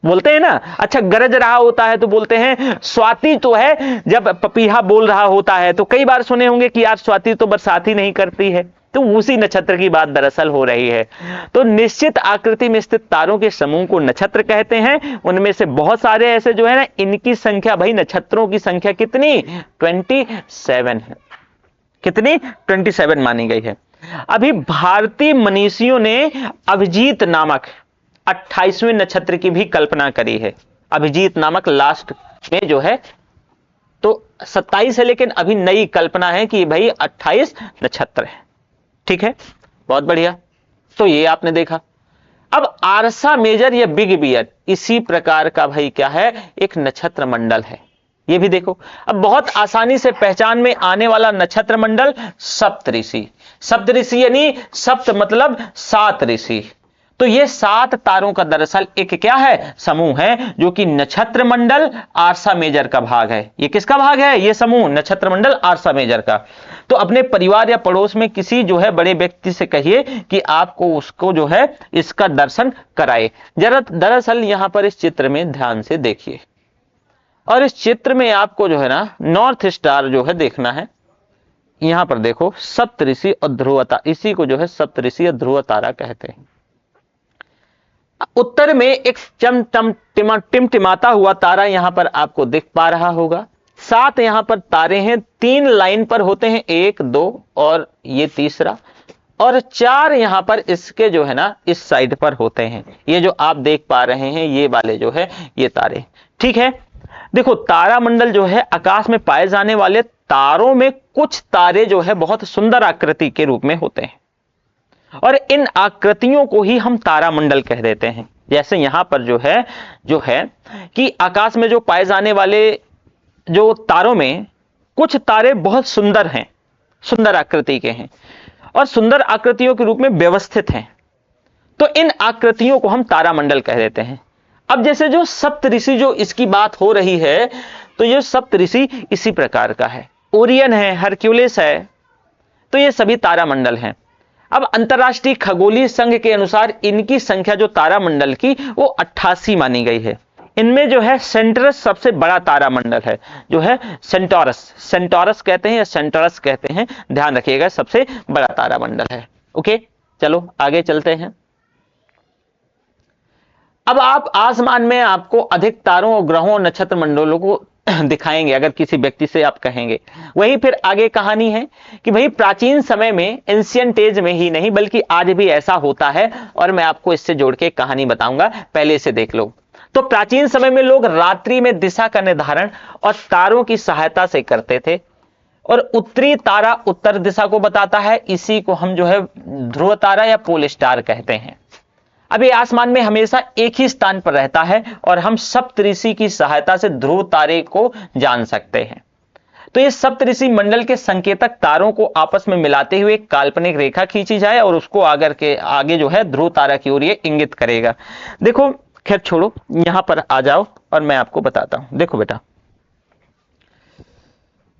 बोलते हैं ना। अच्छा, गरज रहा होता है तो बोलते हैं स्वाति तो है, जब पपीहा बोल रहा होता है तो कई बार सुने होंगे कि यार स्वाति तो बरसात ही नहीं करती है, तो उसी नक्षत्र की बात दरअसल हो रही है। तो निश्चित आकृति में स्थित तारों के समूह को नक्षत्र कहते हैं। उनमें से बहुत सारे ऐसे जो है ना, इनकी संख्या भाई, नक्षत्रों की संख्या कितनी, 27 है। कितनी, 27 मानी गई है। अभी भारतीय मनीषियों ने अभिजीत नामक 28वें नक्षत्र की भी कल्पना करी है। अभिजीत नामक लास्ट में जो है, तो 27 है, लेकिन अभी नई कल्पना है कि भाई 28 नक्षत्र है। ठीक है, बहुत बढ़िया। तो ये आपने देखा। अब आरसा मेजर या बिग बियर इसी प्रकार का भाई क्या है, एक नक्षत्र मंडल है। ये भी देखो। अब बहुत आसानी से पहचान में आने वाला नक्षत्र मंडल सप्तऋषि। सप्तऋषि यानी सप्त मतलब 7 ऋषि। तो ये 7 तारों का दरअसल एक क्या है, समूह है, जो कि नक्षत्र मंडल आरसा मेजर का भाग है। ये किसका भाग है, ये समूह नक्षत्र मंडल आरसा मेजर का। तो अपने परिवार या पड़ोस में किसी जो है बड़े व्यक्ति से कहिए कि आपको उसको जो है इसका दर्शन कराए। जरा दरअसल यहां पर इस चित्र में ध्यान से देखिए, और इस चित्र में आपको जो है ना नॉर्थ स्टार जो है देखना है। यहां पर देखो, सप्तऋषि और ध्रुव तारा, इसी को जो है सप्तऋषि और ध्रुव तारा कहते हैं। उत्तर में एक टिमटिमाता हुआ तारा यहां पर आपको दिख पा रहा होगा। 7 यहां पर तारे हैं, 3 लाइन पर होते हैं, 1 2 और ये तीसरा, और 4 यहां पर इसके जो है ना इस साइड पर होते हैं। ये जो आप देख पा रहे हैं ये वाले जो है ये तारे। ठीक है, देखो तारामंडल जो है आकाश में पाए जाने वाले तारों में कुछ तारे जो है बहुत सुंदर आकृति के रूप में होते हैं, और इन आकृतियों को ही हम तारामंडल कह देते हैं। जैसे यहां पर जो है कि आकाश में जो पाए जाने वाले जो तारों में कुछ तारे बहुत सुंदर हैं, सुंदर आकृति के हैं और सुंदर आकृतियों के रूप में व्यवस्थित हैं, तो इन आकृतियों को हम तारामंडल कह देते हैं। अब जैसे जो सप्तऋषि जो इसकी बात हो रही है, तो ये सप्तऋषि इसी प्रकार का है, ओरियन है, हरक्यूलिस है, तो ये सभी तारामंडल हैं। अब अंतरराष्ट्रीय खगोलीय संघ के अनुसार इनकी संख्या जो तारामंडल की वो 88 मानी गई है। इनमें जो है सेंटरस सबसे बड़ा तारामंडल है, जो है सेंटोरस। सेंटोरस कहते हैं या सेंटोरस कहते हैं, ध्यान रखिएगा, सबसे बड़ा तारामंडल है। ओके, चलो आगे चलते हैं। अब आप आसमान में आपको अधिक तारों और ग्रहों और नक्षत्र मंडलों को दिखाएंगे अगर किसी व्यक्ति से आप कहेंगे। वही फिर आगे कहानी है कि भाई प्राचीन समय में, एंशिएंट एज में ही नहीं बल्कि आज भी ऐसा होता है, और मैं आपको इससे जोड़ के कहानी बताऊंगा, पहले इसे देख लो। तो प्राचीन समय में लोग रात्रि में दिशा का निर्धारण और तारों की सहायता से करते थे, और उत्तरी तारा उत्तर दिशा को बताता है, इसी को हम जो है ध्रुव तारा या पोल स्टार कहते हैं। अब ये आसमान में हमेशा एक ही स्थान पर रहता है, और हम सप्तऋषि की सहायता से ध्रुव तारे को जान सकते हैं। तो ये सप्तऋषि मंडल के संकेतक तारों को आपस में मिलाते हुए एक काल्पनिक रेखा खींची जाए, और उसको आगे जो है ध्रुव तारा की ओर ये इंगित करेगा। देखो, खैर छोड़ो, यहां पर आ जाओ और मैं आपको बताता हूं। देखो बेटा,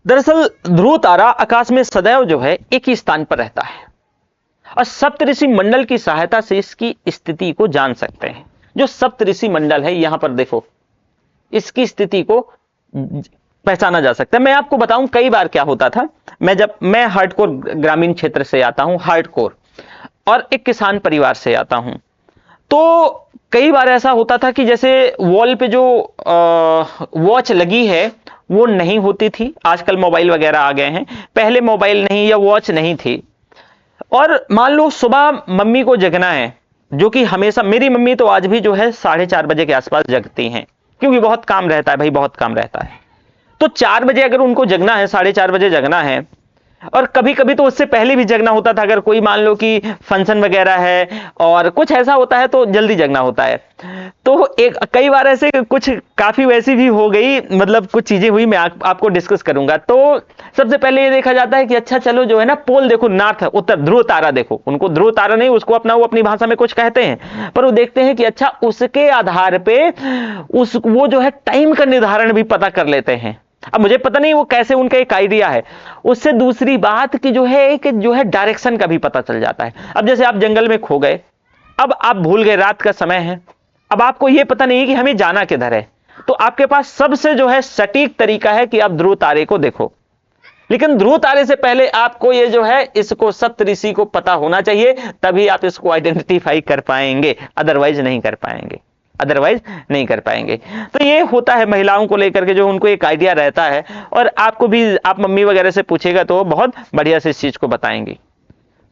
दरअसल ध्रुव तारा आकाश में सदैव जो है एक ही स्थान पर रहता है, और सप्तऋषि मंडल की सहायता से इसकी स्थिति को जान सकते हैं। जो सप्तऋषि मंडल है यहां पर देखो, इसकी स्थिति को पहचाना जा सकता है। मैं आपको बताऊं कई बार क्या होता था, मैं हार्डकोर ग्रामीण क्षेत्र से आता हूं, हार्डकोर, और एक किसान परिवार से आता हूं, तो कई बार ऐसा होता था कि जैसे वॉल पे जो वॉच लगी है वो नहीं होती थी। आजकल मोबाइल वगैरह आ गए हैं, पहले मोबाइल नहीं या वॉच नहीं थी, और मान लो सुबह मम्मी को जगना है, जो कि हमेशा, मेरी मम्मी तो आज भी जो है 4:30 बजे के आसपास जगती हैं, क्योंकि बहुत काम रहता है भाई, बहुत काम रहता है। तो 4 बजे अगर उनको जगना है, 4:30 बजे जगना है, और कभी कभी तो उससे पहले भी जगना होता था, अगर कोई मान लो कि फंक्शन वगैरह है और कुछ ऐसा होता है तो जल्दी जगना होता है। तो कई बार ऐसे कुछ काफी वैसी भी हो गई, मतलब कुछ चीजें हुई, मैं आपको डिस्कस करूंगा। तो सबसे पहले ये देखा जाता है कि अच्छा चलो जो है ना, पोल देखो, नॉर्थ उत्तर ध्रुव तारा देखो, उनको ध्रुव तारा नहीं, उसको वो अपनी भाषा में कुछ कहते हैं, पर वो देखते हैं कि अच्छा उसके आधार पे वो जो है टाइम का निर्धारण भी पता कर लेते हैं। अब मुझे पता नहीं वो कैसे, उनका एक आइडिया है। उससे दूसरी बात कि जो है एक जो है डायरेक्शन का भी पता चल जाता है। अब जैसे आप जंगल में खो गए, अब आप भूल गए, रात का समय है, अब आपको यह पता नहीं है कि हमें जाना किधर है, तो आपके पास सबसे जो है सटीक तरीका है कि आप ध्रुव तारे को देखो। लेकिन ध्रुव तारे से पहले आपको ये जो है इसको सप्तऋषि को पता होना चाहिए, तभी आप इसको आइडेंटिफाई कर पाएंगे, अदरवाइज नहीं कर पाएंगे, अदरवाइज नहीं कर पाएंगे। तो ये होता है महिलाओं को लेकर के, जो उनको एक आइडिया रहता है, और आपको भी आप मम्मी वगैरह से पूछेगा तो बहुत बढ़िया से इस चीज को बताएंगी।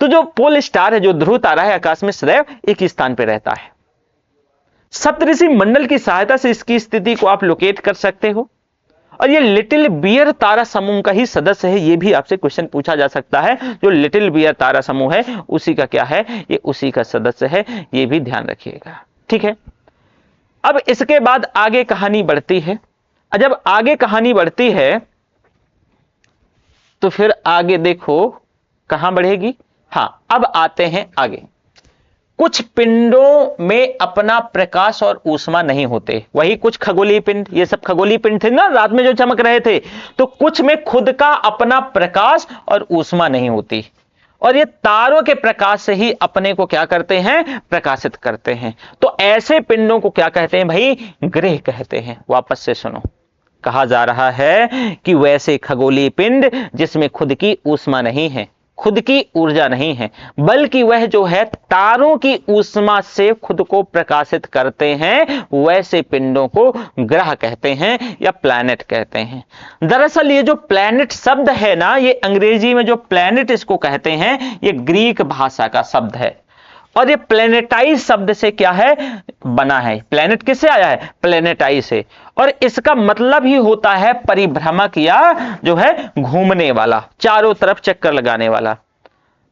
तो जो पोल स्टार है, जो ध्रुव तारा है, आकाश में सदैव एक ही स्थान पर रहता है। सप्तऋषि मंडल की सहायता से इसकी स्थिति को आप लोकेट कर सकते हो, और ये लिटिल बियर तारा समूह का ही सदस्य है। ये भी आपसे क्वेश्चन पूछा जा सकता है, जो लिटिल बियर तारा समूह है उसी का क्या है, ये उसी का सदस्य है, ये भी ध्यान रखिएगा, ठीक है। अब इसके बाद आगे कहानी बढ़ती है। जब आगे कहानी बढ़ती है तो फिर आगे देखो कहां बढ़ेगी। हां, अब आते हैं आगे। कुछ पिंडों में अपना प्रकाश और ऊष्मा नहीं होते, वही कुछ खगोलीय पिंड, ये सब खगोलीय पिंड थे ना रात में जो चमक रहे थे, तो कुछ में खुद का अपना प्रकाश और ऊष्मा नहीं होती, और ये तारों के प्रकाश से ही अपने को क्या करते हैं, प्रकाशित करते हैं। तो ऐसे पिंडों को क्या कहते हैं भाई, ग्रह कहते हैं। वापस से सुनो, कहा जा रहा है कि वैसे खगोलीय पिंड जिसमें खुद की ऊष्मा नहीं है, खुद की ऊर्जा नहीं है, बल्कि वह जो है तारों की ऊष्मा से खुद को प्रकाशित करते हैं, वैसे पिंडों को ग्रह कहते हैं या प्लैनेट कहते हैं। दरअसल ये जो प्लैनेट शब्द है ना, ये अंग्रेजी में जो प्लैनेट इसको कहते हैं, ये ग्रीक भाषा का शब्द है, और ये प्लेनेटाइज शब्द से क्या है, बना है। प्लेनेट किससे आया है, प्लेनेटाइज से, और इसका मतलब ही होता है परिभ्रमक या जो है घूमने वाला, चारों तरफ चक्कर लगाने वाला।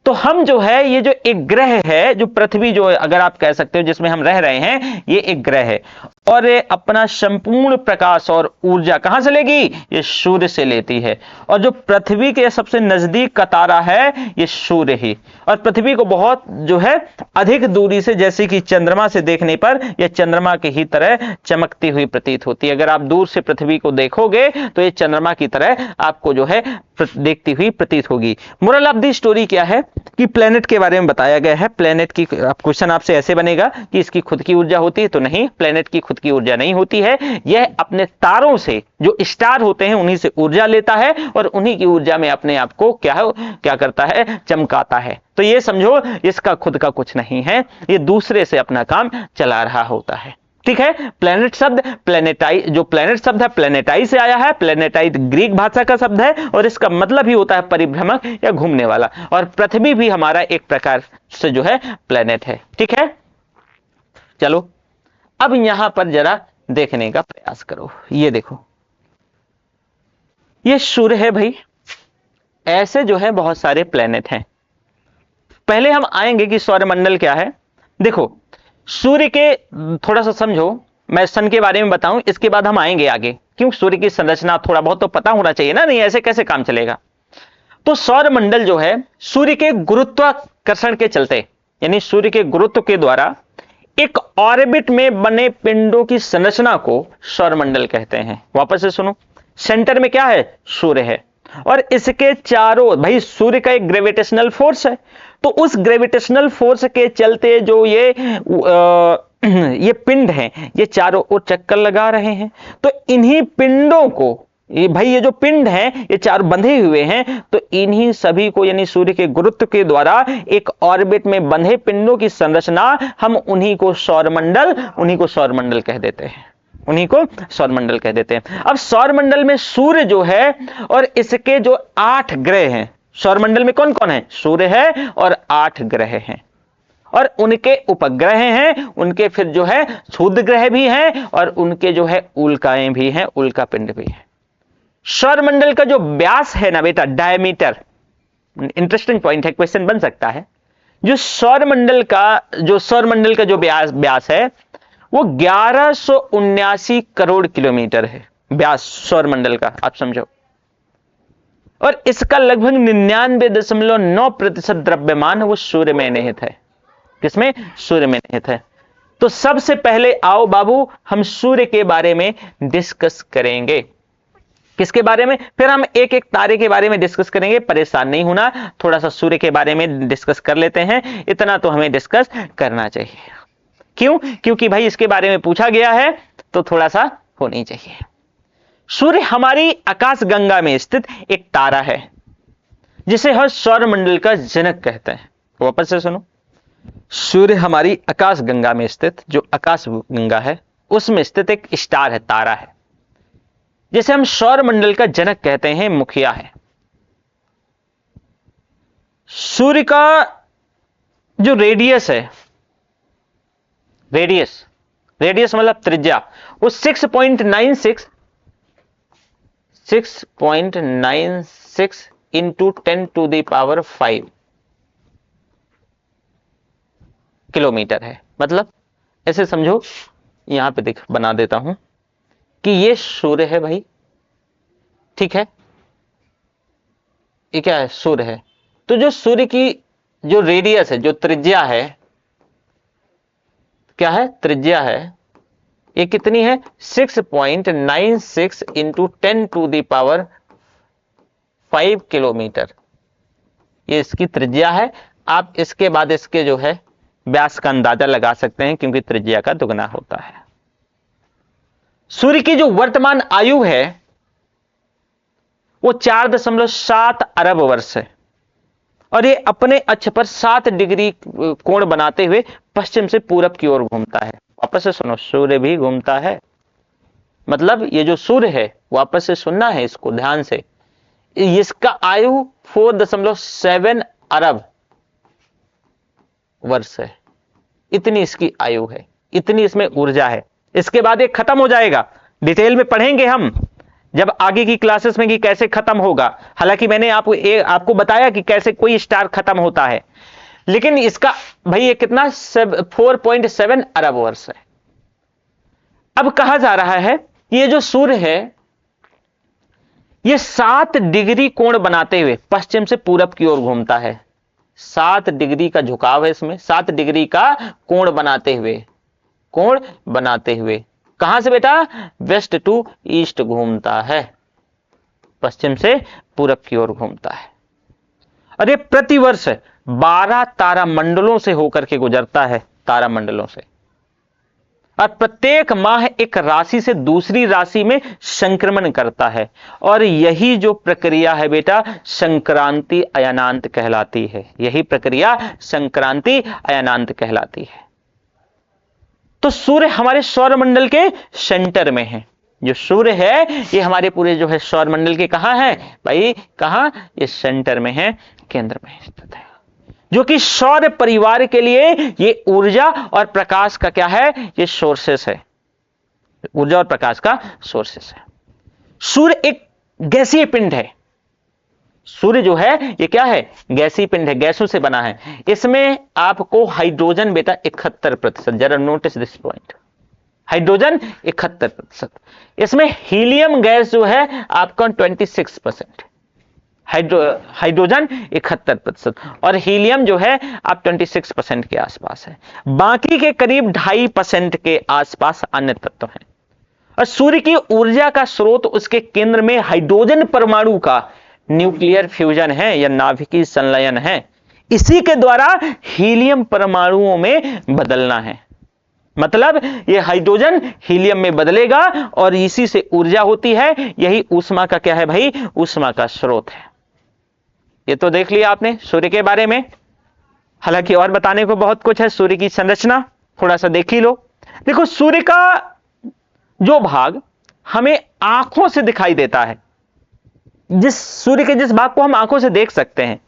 तो हम जो है, ये जो एक ग्रह है, जो पृथ्वी जो है, अगर आप कह सकते हो जिसमें हम रह रहे हैं, ये एक ग्रह है, और ये अपना संपूर्ण प्रकाश और ऊर्जा कहां से लेगी, ये सूर्य से लेती है। और जो पृथ्वी के सबसे नजदीक का तारा है, ये सूर्य ही, और पृथ्वी को बहुत जो है अधिक दूरी से, जैसे कि चंद्रमा से देखने पर यह चंद्रमा की ही तरह चमकती हुई प्रतीत होती है। अगर आप दूर से पृथ्वी को देखोगे तो ये चंद्रमा की तरह आपको जो है देखती हुई प्रतीत होगी। मोरल ऑफ द स्टोरी क्या है कि प्लेनेट के बारे में बताया गया है। प्लेनेट की क्वेश्चन आपसे ऐसे बनेगा कि इसकी खुद की ऊर्जा होती है, तो नहीं, प्लेनेट की खुद की ऊर्जा नहीं होती है। यह अपने तारों से, जो स्टार होते हैं, उन्हीं से ऊर्जा लेता है, और उन्हीं की ऊर्जा में अपने आप को क्या करता है, चमकाता है। तो ये समझो, इसका खुद का कुछ नहीं है, ये दूसरे से अपना काम चला रहा होता है, ठीक है। प्लेनेट शब्द, प्लेनेटाइज, जो प्लेनेट शब्द है प्लेनेटाइज से आया है। प्लेनेटाइज ग्रीक भाषा का शब्द है, और इसका मतलब ही होता है परिभ्रमक या घूमने वाला, और पृथ्वी भी हमारा एक प्रकार से जो है प्लेनेट है, ठीक है। चलो अब यहां पर जरा देखने का प्रयास करो। ये देखो, ये सूर्य है भाई, ऐसे जो है बहुत सारे प्लेनेट हैं। पहले हम आएंगे कि सौरमंडल क्या है। देखो, सूर्य के थोड़ा सा समझो, मैं सन के बारे में बताऊं, इसके बाद हम आएंगे आगे, क्यों सूर्य की संरचना थोड़ा बहुत तो पता होना चाहिए ना, नहीं ऐसे कैसे काम चलेगा। तो सौरमंडल जो है, सूर्य के गुरुत्वाकर्षण के चलते, यानी सूर्य के गुरुत्व के द्वारा एक ऑर्बिट में बने पिंडों की संरचना को सौरमंडल कहते हैं। वापस से सुनो, सेंटर में क्या है, सूर्य है, और इसके चारों, भाई सूर्य का एक ग्रेविटेशनल फोर्स है, तो उस ग्रेविटेशनल फोर्स के चलते जो ये पिंड हैं, ये चारों ओर चक्कर लगा रहे हैं। तो इन्हीं पिंडों को, ये जो पिंड हैं, ये चार बंधे हुए हैं, तो इन्हीं सभी को, यानी सूर्य के गुरुत्व के द्वारा एक ऑर्बिट में बंधे पिंडों की संरचना, हम उन्हीं को सौरमंडल कह देते हैं, उन्हीं को सौरमंडल कह देते हैं। अब सौरमंडल में सूर्य जो है और इसके जो 8 ग्रह हैं, सौरमंडल में कौन कौन है, सूर्य है और 8 ग्रह हैं, और उनके उपग्रह हैं, उनके फिर जो है क्षुद्र ग्रह भी हैं, और उनके जो है उल्काएं भी हैं, उल्का पिंड भी है। सौरमंडल का जो व्यास है ना बेटा, डायमीटर, इंटरेस्टिंग पॉइंट है, क्वेश्चन बन सकता है। जो सौरमंडल का जो व्यास है, वो 1179 करोड़ किलोमीटर है व्यास सौरमंडल का, आप समझो। और इसका लगभग 99.9% द्रव्यमान वो सूर्य में निहित है। किसमें, सूर्य में निहित है। तो सबसे पहले आओ बाबू, हम सूर्य के बारे में डिस्कस करेंगे। किसके बारे में, फिर हम एक एक तारे के बारे में डिस्कस करेंगे, परेशान नहीं होना, थोड़ा सा सूर्य के बारे में डिस्कस कर लेते हैं, इतना तो हमें डिस्कस करना चाहिए। क्यों? क्योंकि भाई इसके बारे में पूछा गया है तो थोड़ा सा होनी चाहिए। सूर्य हमारी आकाश गंगा में स्थित एक तारा है जिसे हर सौरमंडल का जनक कहते हैं। वापस से सुनो, सूर्य हमारी आकाश गंगा में स्थित, जो आकाश गंगा है उसमें स्थित एक स्टार है, तारा है, जिसे हम सौरमंडल का जनक कहते हैं, मुखिया है। सूर्य का जो रेडियस है, रेडियस मतलब त्रिज्या, वो 6.96 इंटू 10⁵ किलोमीटर है। मतलब ऐसे समझो, यहां पे देख बना देता हूं कि ये सूर्य है भाई, ठीक है, ये क्या है, सूर्य है। तो जो सूर्य की जो रेडियस है, जो त्रिज्या है, क्या है, त्रिज्या है, ये कितनी है, 6.96 इंटू 10⁵ किलोमीटर, ये इसकी त्रिज्या है। आप इसके बाद इसके जो है व्यास का अंदाजा लगा सकते हैं, क्योंकि त्रिज्या का दुगना होता है। सूर्य की जो वर्तमान आयु है वो 4.7 अरब वर्ष है, और ये अपने अक्ष पर 7 डिग्री कोण बनाते हुए पश्चिम से पूरब की ओर घूमता है। वापस से सुनो, सूर्य भी घूमता है, मतलब ये जो सूर्य है, वापस से सुनना है इसको ध्यान से, इसका आयु 4.7 अरब वर्ष है, इतनी इसकी आयु है, इतनी इसमें ऊर्जा है। इसके बाद ये खत्म हो जाएगा, डिटेल में पढ़ेंगे हम जब आगे की क्लासेस में कि कैसे खत्म होगा। हालांकि मैंने आपको बताया कि कैसे कोई स्टार खत्म होता है, लेकिन इसका भाई ये कितना 4.7 अरब वर्ष है। अब कहा जा रहा है ये जो सूर्य है ये 7 डिग्री कोण बनाते हुए पश्चिम से पूरब की ओर घूमता है। 7 डिग्री का झुकाव है इसमें, 7 डिग्री का कोण बनाते हुए कहां से बेटा, वेस्ट टू ईस्ट घूमता है, पश्चिम से पूरब की ओर घूमता है। और ये प्रतिवर्ष 12 तारामंडलों से होकर के गुजरता है, तारामंडलों से, और प्रत्येक माह एक राशि से दूसरी राशि में संक्रमण करता है। और यही जो प्रक्रिया है बेटा, संक्रांति अयनांत कहलाती है। यही प्रक्रिया संक्रांति अयनांत कहलाती है। तो सूर्य हमारे सौरमंडल के सेंटर में है। जो सूर्य है ये हमारे पूरे जो है सौरमंडल के कहां है भाई, कहां, ये सेंटर में है, केंद्र में स्थित है, जो कि सौर परिवार के लिए ये ऊर्जा और प्रकाश का क्या है, ये सोर्सेस है, ऊर्जा और प्रकाश का सोर्सेस है। सूर्य एक गैसीय पिंड है। सूर्य जो है ये क्या है, गैसीय पिंड है, गैसों से बना है। इसमें आपको हाइड्रोजन बेटा 71%, जरा नोटिस दिस पॉइंट, हाइड्रोजन 71%। इसमें हीलियम गैस जो है आपका 26%, हाइड्रोजन 71% और हीलियम जो है आप 26% के आसपास है। बाकी के करीब 2.5% के आसपास अन्य तत्व हैं। और सूर्य की ऊर्जा का स्रोत उसके केंद्र में हाइड्रोजन परमाणु का न्यूक्लियर फ्यूजन है या नाभिकीय संलयन है। इसी के द्वारा हीलियम परमाणुओं में बदलना है। मतलब ये हाइड्रोजन हीलियम में बदलेगा और इसी से ऊर्जा होती है। यही ऊष्मा का क्या है भाई, ऊष्मा का स्रोत है। ये तो देख लिया आपने सूर्य के बारे में। हालांकि और बताने को बहुत कुछ है। सूर्य की संरचना थोड़ा सा देख ही लो। देखो सूर्य का जो भाग हमें आंखों से दिखाई देता है, जिस सूर्य के जिस भाग को हम आंखों से देख सकते हैं,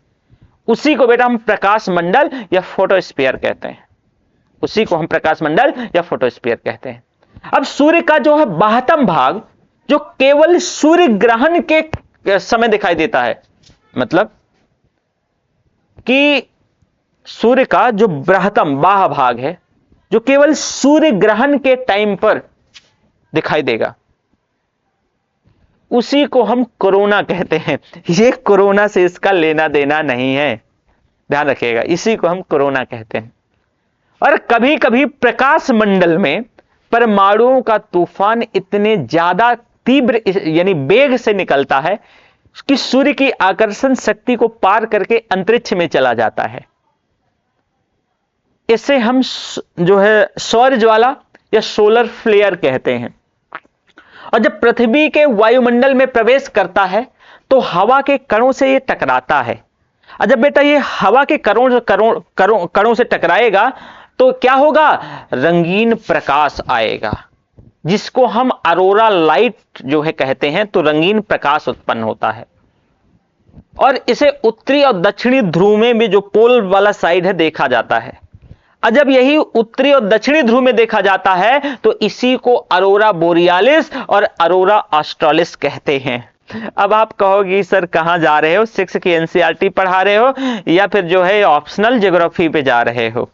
उसी को बेटा हम प्रकाश मंडल या फोटोस्फीयर कहते हैं। उसी को हम प्रकाश मंडल या फोटोस्फीयर कहते हैं। अब सूर्य का जो है बाह्यतम भाग, जो केवल सूर्य ग्रहण के समय दिखाई देता है, मतलब कि सूर्य का जो बृहत्तम बाह्य भाग है, जो केवल सूर्य ग्रहण के टाइम पर दिखाई देगा, उसी को हम कोरोना कहते हैं। ये कोरोना से इसका लेना देना नहीं है, ध्यान रखिएगा। इसी को हम कोरोना कहते हैं। और कभी कभी प्रकाश मंडल में परमाणुओं का तूफान इतने ज्यादा तीव्र यानी वेग से निकलता है कि सूर्य की आकर्षण शक्ति को पार करके अंतरिक्ष में चला जाता है। इसे हम जो है सौर ज्वाला या सोलर फ्लेयर कहते हैं। और जब पृथ्वी के वायुमंडल में प्रवेश करता है तो हवा के कणों से ये टकराता है। और जब बेटा ये हवा के कणों से टकराएगा तो क्या होगा, रंगीन प्रकाश आएगा, जिसको हम अरोरा लाइट जो है कहते हैं। तो रंगीन प्रकाश उत्पन्न होता है और इसे उत्तरी और दक्षिणी ध्रुव में भी, जो पोल वाला साइड है, देखा जाता है। और जब यही उत्तरी और दक्षिणी ध्रुव में देखा जाता है तो इसी को अरोरा बोरियालिस और अरोरा ऑस्ट्रालिस कहते हैं। अब आप कहोगे सर कहां जा रहे हो, 6 की एनसीईआरटी पढ़ा रहे हो या फिर जो है ऑप्शनल ज्योग्राफी पे जा रहे हो?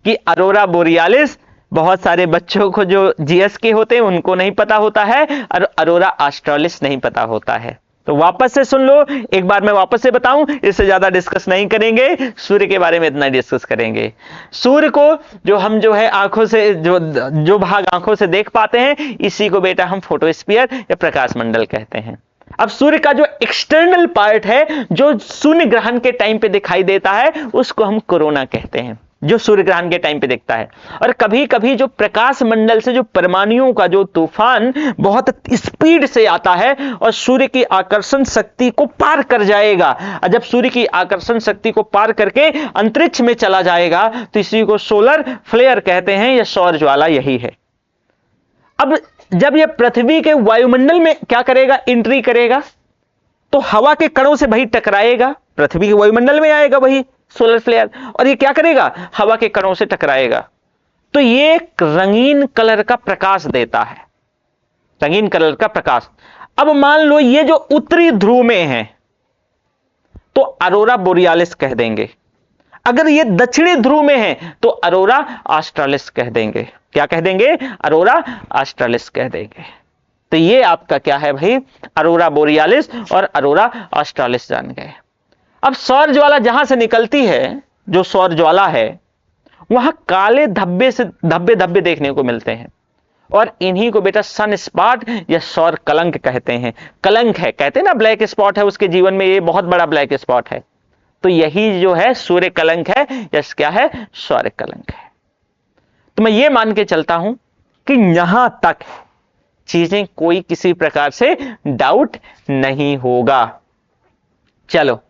कि अरोरा बोरियालिस बहुत सारे बच्चों को जो जीएस के होते हैं उनको नहीं पता होता है और अरोरा ऑस्ट्रालिस नहीं पता होता है। तो वापस से सुन लो, एक बार मैं वापस से बताऊं, इससे ज्यादा डिस्कस नहीं करेंगे, सूर्य के बारे में इतना डिस्कस करेंगे। सूर्य को जो हम जो है आंखों से जो भाग आंखों से देख पाते हैं, इसी को बेटा हम फोटोस्फीयर या प्रकाश मंडल कहते हैं। अब सूर्य का जो एक्सटर्नल पार्ट है, जो शून्य ग्रहण के टाइम पे दिखाई देता है, उसको हम कोरोना कहते हैं, जो सूर्य ग्रहण के टाइम पे दिखता है। और कभी कभी जो प्रकाश मंडल से जो परमाणुओं का जो तूफान बहुत स्पीड से आता है और सूर्य की आकर्षण शक्ति को पार कर जाएगा, और जब सूर्य की आकर्षण शक्ति को पार करके अंतरिक्ष में चला जाएगा तो इसी को सोलर फ्लेयर कहते हैं या सौर ज्वाला, यही है। अब जब यह पृथ्वी के वायुमंडल में क्या करेगा, एंट्री करेगा, तो हवा के कणों से वही टकराएगा, पृथ्वी के वायुमंडल में आएगा वही सोलर फ्लेयर, और ये क्या करेगा, हवा के कणों से टकराएगा। तो ये एक रंगीन कलर का प्रकाश देता है, रंगीन कलर का प्रकाश। अब मान लो ये जो उत्तरी ध्रुव में है तो अरोरा बोरियालिस कह देंगे, अगर ये दक्षिणी ध्रुव में है तो अरोरा ऑस्ट्रालिस कह देंगे। क्या कह देंगे, अरोरा ऑस्ट्रालिस कह देंगे। तो ये आपका क्या है भाई, अरोरा बोरियालिस और अरोरा ऑस्ट्रालिस जान गए। अब सौर ज्वाला जहां से निकलती है, जो सौर ज्वाला है, वहां काले धब्बे देखने को मिलते हैं और इन्हीं को बेटा सन स्पॉट या सौर कलंक कहते हैं। कलंक है, कहते हैं ना ब्लैक स्पॉट है उसके जीवन में, ये बहुत बड़ा ब्लैक स्पॉट है। तो यही जो है सूर्य कलंक है या क्या है, सौर कलंक है। तो मैं ये मान के चलता हूं कि यहां तक चीजें कोई किसी प्रकार से डाउट नहीं होगा। चलो,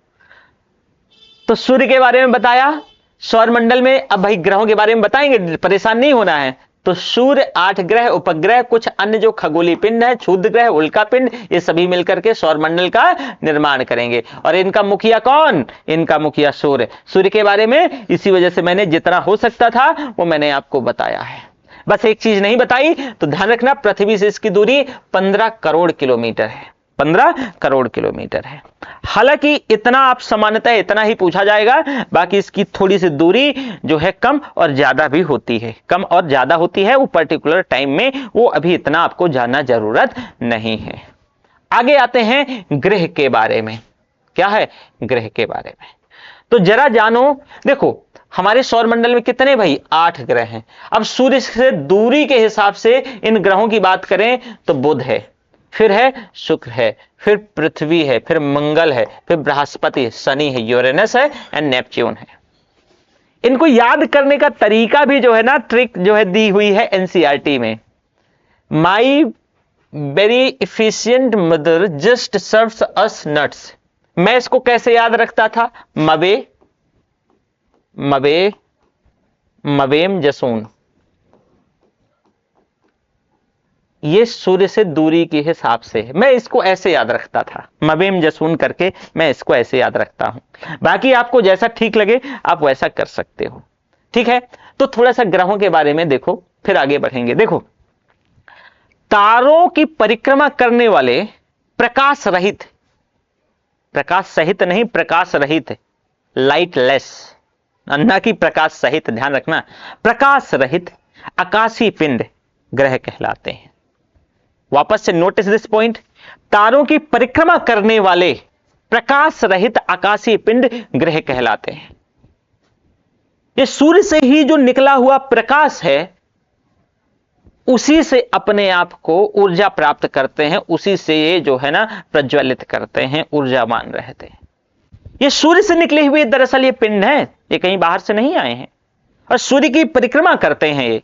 तो सूर्य के बारे में बताया, सौर मंडल में। अब भाई ग्रहों के बारे में बताएंगे, परेशान नहीं होना है। तो सूर्य, 8 ग्रह, उपग्रह, कुछ अन्य जो खगोलीय पिंड है, क्षुद्र ग्रह, उल्का पिंड, ये सभी मिलकर के सौर मंडल का निर्माण करेंगे। और इनका मुखिया कौन, इनका मुखिया सूर्य। सूर्य के बारे में इसी वजह से मैंने जितना हो सकता था वो मैंने आपको बताया है। बस एक चीज नहीं बताई, तो ध्यान रखना, पृथ्वी से इसकी दूरी 15 करोड़ किलोमीटर है, 15 करोड़ किलोमीटर है। हालांकि इतना आप सामान्यतः इतना ही पूछा जाएगा, बाकी इसकी थोड़ी सी दूरी जो है कम और ज्यादा भी होती है, कम और ज्यादा होती है वो पर्टिकुलर टाइम में, वो अभी इतना आपको जानना जरूरत नहीं है। आगे आते हैं ग्रह के बारे में। क्या है, ग्रह के बारे में। तो जरा जानो, देखो हमारे सौर मंडल में कितने भाई, 8 ग्रह हैं। अब सूर्य से दूरी के हिसाब से इन ग्रहों की बात करें तो बुध है, फिर है शुक्र है, फिर पृथ्वी है, फिर मंगल है, फिर बृहस्पति, शनि है, यूरेनस है एंड नेपच्यून है। इनको याद करने का तरीका भी जो है ना, ट्रिक जो है दी हुई है एनसीईआरटी में। My very efficient mother just serves us nuts. मैं इसको कैसे याद रखता था, मवे मवे मवेम जसून। ये सूर्य से दूरी के हिसाब से है, मैं इसको ऐसे याद रखता था, मवेम जसून करके मैं इसको ऐसे याद रखता हूं। बाकी आपको जैसा ठीक लगे आप वैसा कर सकते हो, ठीक है। तो थोड़ा सा ग्रहों के बारे में देखो, फिर आगे बढ़ेंगे। देखो, तारों की परिक्रमा करने वाले प्रकाश रहित, प्रकाश सहित नहीं, प्रकाश रहित, लाइटलेस, ना कि प्रकाश सहित, ध्यान रखना, प्रकाश रहित आकाशीय पिंड ग्रह कहलाते हैं। वापस से नोटिस दिस पॉइंट, तारों की परिक्रमा करने वाले प्रकाश रहित आकाशीय पिंड ग्रह कहलाते हैं। ये सूर्य से ही जो निकला हुआ प्रकाश है, उसी से अपने आप को ऊर्जा प्राप्त करते हैं, उसी से ये जो है ना प्रज्वलित करते हैं, ऊर्जावान रहते हैं। ये सूर्य से निकले हुए दरअसल ये पिंड हैं, ये कहीं बाहर से नहीं आए हैं। और सूर्य की परिक्रमा करते हैं। ये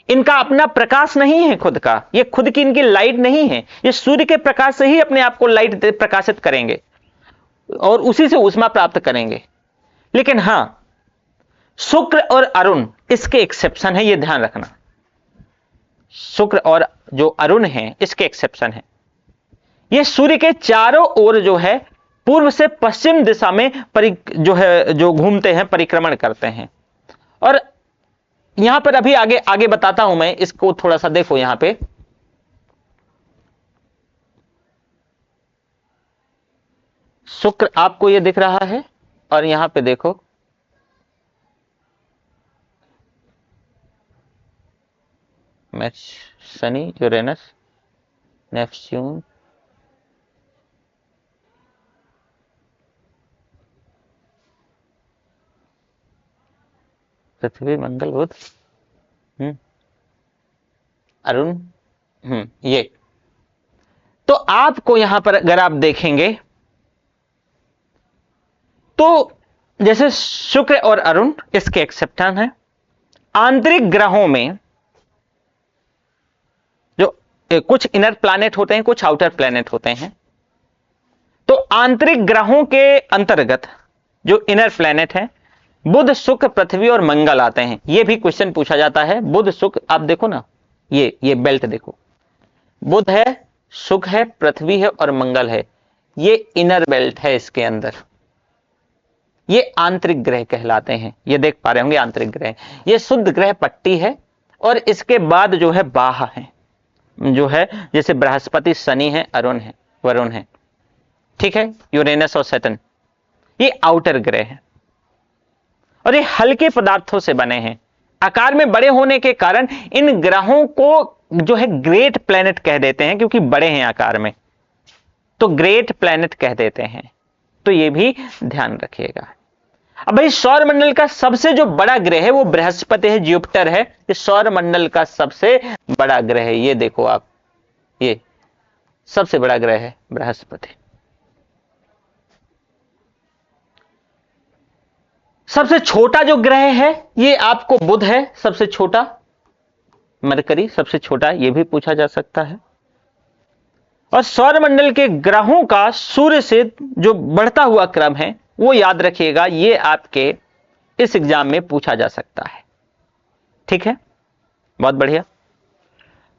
इनका अपना प्रकाश नहीं है खुद का, ये खुद की इनकी लाइट नहीं है, ये सूर्य के प्रकाश से ही अपने आप को लाइट प्रकाशित करेंगे और उसी से ऊष्मा प्राप्त करेंगे। लेकिन हां, शुक्र और अरुण इसके एक्सेप्शन है, ये ध्यान रखना। शुक्र और जो अरुण है इसके एक्सेप्शन है। ये सूर्य के चारों ओर जो है पूर्व से पश्चिम दिशा में जो घूमते हैं, परिक्रमण करते हैं। और यहां पर अभी आगे आगे बताता हूं मैं इसको, थोड़ा सा देखो यहां पे। शुक्र आपको ये दिख रहा है और यहां पे देखो शनि, यूरेनस, नेपच्यून, पृथ्वी, मंगल, बुध, अरुण, ये। तो आपको यहां पर अगर आप देखेंगे तो जैसे शुक्र और अरुण इसके एक्सेप्शन है। आंतरिक ग्रहों में जो कुछ इनर प्लैनेट होते हैं, कुछ आउटर प्लैनेट होते हैं। तो आंतरिक ग्रहों के अंतर्गत जो इनर प्लैनेट है, बुध, शुक्र, पृथ्वी और मंगल आते हैं। यह भी क्वेश्चन पूछा जाता है। बुध, शुक्र, आप देखो ना, ये बेल्ट देखो, बुध है, शुक्र है, पृथ्वी है और मंगल है। ये इनर बेल्ट है, इसके अंदर ये आंतरिक ग्रह कहलाते हैं। ये देख पा रहे होंगे आंतरिक ग्रह, ये शुद्ध ग्रह पट्टी है। और इसके बाद जो है बाह्य है, जो है जैसे बृहस्पति, शनि है, अरुण है, वरुण है, ठीक है, यूरेनस और सैटर्न, ये आउटर ग्रह है। और ये हल्के पदार्थों से बने हैं। आकार में बड़े होने के कारण इन ग्रहों को जो है ग्रेट प्लैनेट कह देते हैं, क्योंकि बड़े हैं आकार में, तो ग्रेट प्लैनेट कह देते हैं। तो ये भी ध्यान रखिएगा। अब भाई सौर मंडल का सबसे जो बड़ा ग्रह है वो बृहस्पति है, जुपिटर है। ये सौर मंडल का सबसे बड़ा ग्रह है। ये देखो आप, ये सबसे बड़ा ग्रह है बृहस्पति। सबसे छोटा जो ग्रह है ये आपको बुध है, सबसे छोटा। मरकरी सबसे छोटा, ये भी पूछा जा सकता है। और सौरमंडल के ग्रहों का सूर्य से जो बढ़ता हुआ क्रम है वो याद रखिएगा, ये आपके इस एग्जाम में पूछा जा सकता है। ठीक है, बहुत बढ़िया।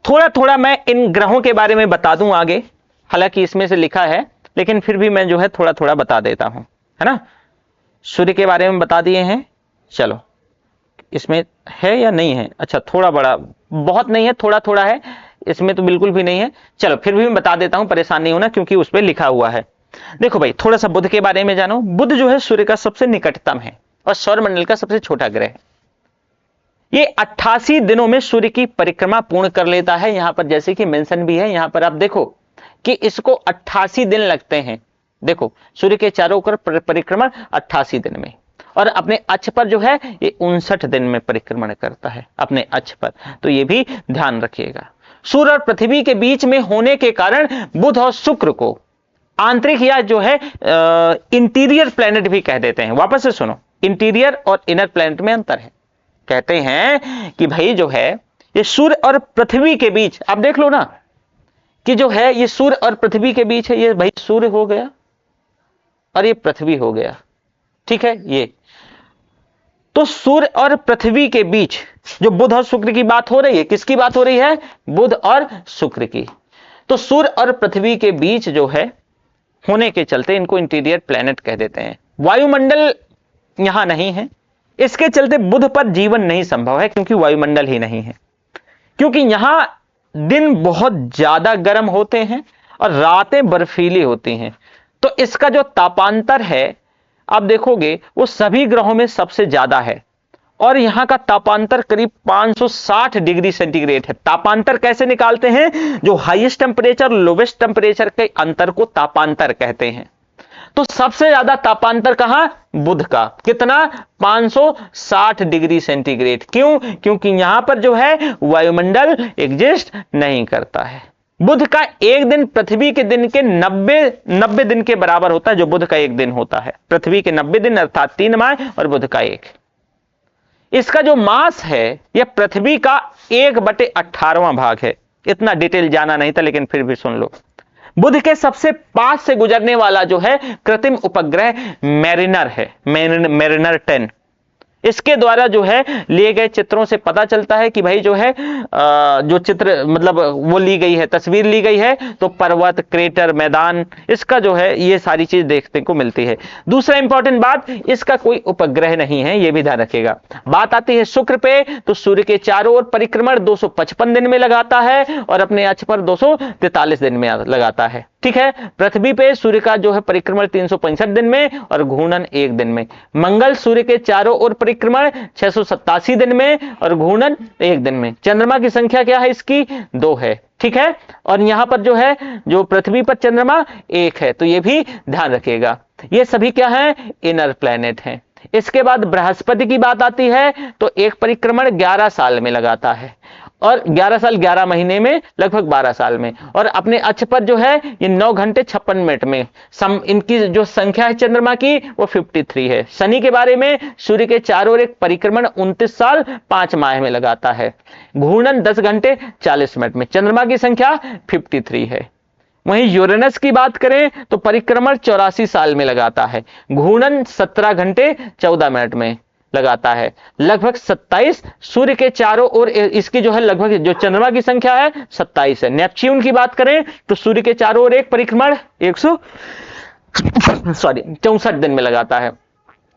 थोड़ा थोड़ा मैं इन ग्रहों के बारे में बता दूं आगे, हालांकि इसमें से लिखा है लेकिन फिर भी मैं जो है थोड़ा थोड़ा बता देता हूं, है ना। सूर्य के बारे में बता दिए हैं, चलो इसमें है या नहीं है, अच्छा थोड़ा बड़ा, बहुत नहीं है, थोड़ा थोड़ा है, इसमें तो बिल्कुल भी नहीं है। चलो फिर भी मैं बता देता हूं, परेशान नहीं होना क्योंकि उस पर लिखा हुआ है। देखो भाई, थोड़ा सा बुध के बारे में जानो। बुध जो है सूर्य का सबसे निकटतम है और सौरमंडल का सबसे छोटा ग्रह है। ये 88 दिनों में सूर्य की परिक्रमा पूर्ण कर लेता है। यहां पर जैसे कि मेंशन भी है, यहां पर आप देखो कि इसको 88 दिन लगते हैं। देखो सूर्य के चारों ओर परिक्रमण 88 दिन में, और अपने अक्ष पर जो है ये 59 दिन में परिक्रमण करता है अपने अक्ष पर। तो ये भी ध्यान रखिएगा। सूर्य और पृथ्वी के बीच में होने के कारण बुध और शुक्र को आंतरिक या जो है इंटीरियर प्लैनेट भी कह देते हैं। वापस से सुनो, इंटीरियर और इनर प्लैनेट में अंतर है। कहते हैं कि भाई जो है ये सूर्य और पृथ्वी के बीच, आप देख लो ना कि जो है ये सूर्य और पृथ्वी के बीच है। ये भाई सूर्य हो गया और ये पृथ्वी हो गया, ठीक है। ये तो सूर्य और पृथ्वी के बीच जो बुध और शुक्र की बात हो रही है, किसकी बात हो रही है? बुध और शुक्र की। तो सूर्य और पृथ्वी के बीच जो है होने के चलते इनको इंटीरियर प्लैनेट कह देते हैं। वायुमंडल यहां नहीं है, इसके चलते बुध पर जीवन नहीं संभव है, क्योंकि वायुमंडल ही नहीं है। क्योंकि यहां दिन बहुत ज्यादा गर्म होते हैं और रातें बर्फीली होती हैं। तो इसका जो तापांतर है आप देखोगे वो सभी ग्रहों में सबसे ज्यादा है, और यहां का तापांतर करीब 560 डिग्री सेंटीग्रेड है। तापांतर कैसे निकालते हैं? जो हाईएस्ट टेम्परेचर लोवेस्ट टेम्परेचर के अंतर को तापांतर कहते हैं। तो सबसे ज्यादा तापांतर कहां? बुध का। कितना? 560 डिग्री सेंटीग्रेड। क्यों? क्योंकि यहां पर जो है वायुमंडल एग्जिस्ट नहीं करता है। बुध का एक दिन पृथ्वी के दिन के 90 दिन के बराबर होता है, जो बुध का एक दिन होता है। पृथ्वी के 90 दिन अर्थात 3 माह और बुध का 1। इसका जो मास है यह पृथ्वी का 1/18वां भाग है। इतना डिटेल जाना नहीं था, लेकिन फिर भी सुन लो। बुध के सबसे पास से गुजरने वाला जो है कृत्रिम उपग्रह मैरिनर है, मैरिनर 10। इसके द्वारा जो है लिए गए चित्रों से पता चलता है कि भाई जो है जो चित्र मतलब वो ली गई है, तस्वीर ली गई है, तो पर्वत, क्रेटर, मैदान, इसका जो है ये सारी चीज देखने को मिलती है। दूसरा इंपॉर्टेंट बात, इसका कोई उपग्रह नहीं है, ये भी ध्यान रखिएगा। बात आती है शुक्र पे, तो सूर्य के चारों ओर परिक्रमण 255 दिन में लगाता है और अपने अक्ष पर 243 दिन में लगाता है। ठीक है, पृथ्वी पे सूर्य का जो है परिक्रमण 365 दिन में और घूर्णन 1 दिन में। मंगल सूर्य के चारों ओर परिक्रमण 687 दिन में और घूर्णन 1 दिन में। चंद्रमा की संख्या क्या है इसकी? 2 है। ठीक है, और यहां पर जो है जो पृथ्वी पर चंद्रमा 1 है, तो ये भी ध्यान रखिएगा। ये सभी क्या है? इनर प्लैनेट हैं। इसके बाद बृहस्पति की बात आती है, तो एक परिक्रमण 11 साल में लगाता है और 11 साल 11 महीने में लगभग 12 साल में, और अपने अक्ष पर जो है ये 9 घंटे 56 मिनट में। इनकी जो संख्या है चंद्रमा की वो 53 है। शनि के बारे में, सूर्य के चारों ओर एक परिक्रमण 29 साल 5 माह में लगाता है। घूर्णन 10 घंटे 40 मिनट में। चंद्रमा की संख्या 53 है। वहीं यूरेनस की बात करें तो परिक्रमण 84 साल में लगाता है। घूर्णन 17 घंटे 14 मिनट में लगाता है। लगभग 27 सूर्य के चारों ओर इसकी जो है लगभग जो चंद्रमा की संख्या है 27 है। नेपच्यून की बात करें तो सूर्य के चारों ओर एक परिक्रमण 64 दिन में लगाता है।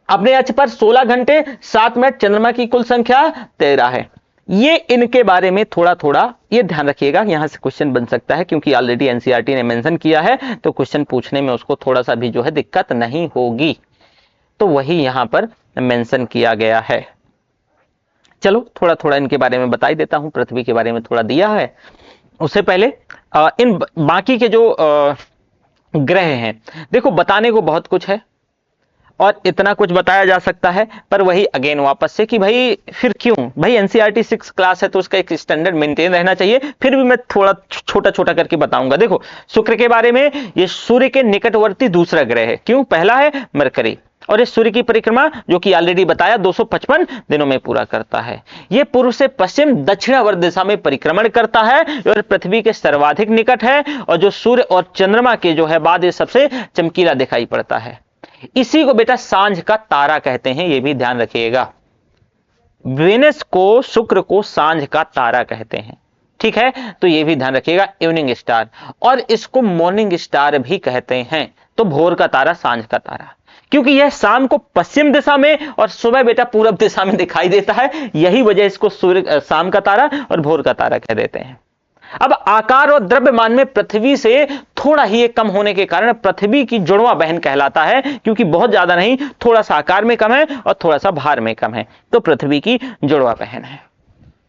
अपने अक्ष पर 16 घंटे 7 मिनट। चंद्रमा की कुल संख्या 13 है। ये इनके बारे में थोड़ा थोड़ा ये ध्यान रखिएगा, यहां से क्वेश्चन बन सकता है, क्योंकि ऑलरेडी एनसीईआरटी ने मेंशन किया है, तो क्वेश्चन पूछने में उसको थोड़ा सा भी जो है दिक्कत नहीं होगी। तो वही यहां पर मेंशन किया गया है। चलो थोड़ा थोड़ा इनके बारे में बता ही देता हूं। पृथ्वी के बारे में थोड़ा दिया है, उससे पहले इन बाकी के जो ग्रह हैं, देखो बताने को बहुत कुछ है और इतना कुछ बताया जा सकता है, पर वही अगेन वापस से कि भाई फिर क्यों भाई, एनसीईआरटी 6 क्लास है तो उसका एक स्टैंडर्ड मेंटेन रहना चाहिए। फिर भी मैं थोड़ा छोटा छोटा करके बताऊंगा। देखो शुक्र के बारे में, ये सूर्य के निकटवर्ती दूसरा ग्रह है। क्यों? पहला है मरकरी, और इस सूर्य की परिक्रमा जो कि ऑलरेडी बताया 255 दिनों में पूरा करता है। यह पूर्व से पश्चिम दक्षिणावर्त दिशा में परिक्रमण करता है और पृथ्वी के सर्वाधिक निकट है, और जो सूर्य और चंद्रमा के जो है बाद ये सबसे चमकीला दिखाई पड़ता है। इसी को बेटा सांझ का तारा कहते हैं, यह भी ध्यान रखिएगा। वेनस को, शुक्र को सांझ का तारा कहते हैं। ठीक है, तो यह भी ध्यान रखिएगा। इवनिंग स्टार, और इसको मॉर्निंग स्टार भी कहते हैं। तो भोर का तारा, सांझ का तारा, क्योंकि यह शाम को पश्चिम दिशा में और सुबह बेटा पूरब दिशा में दिखाई देता है। यही वजह इसको सूर्य शाम का तारा और भोर का तारा कह देते हैं। अब आकार और द्रव्यमान में पृथ्वी से थोड़ा ही कम होने के कारण पृथ्वी की जुड़वां बहन कहलाता है, क्योंकि बहुत ज्यादा नहीं, थोड़ा सा आकार में कम है और थोड़ा सा भार में कम है, तो पृथ्वी की जुड़वां बहन है।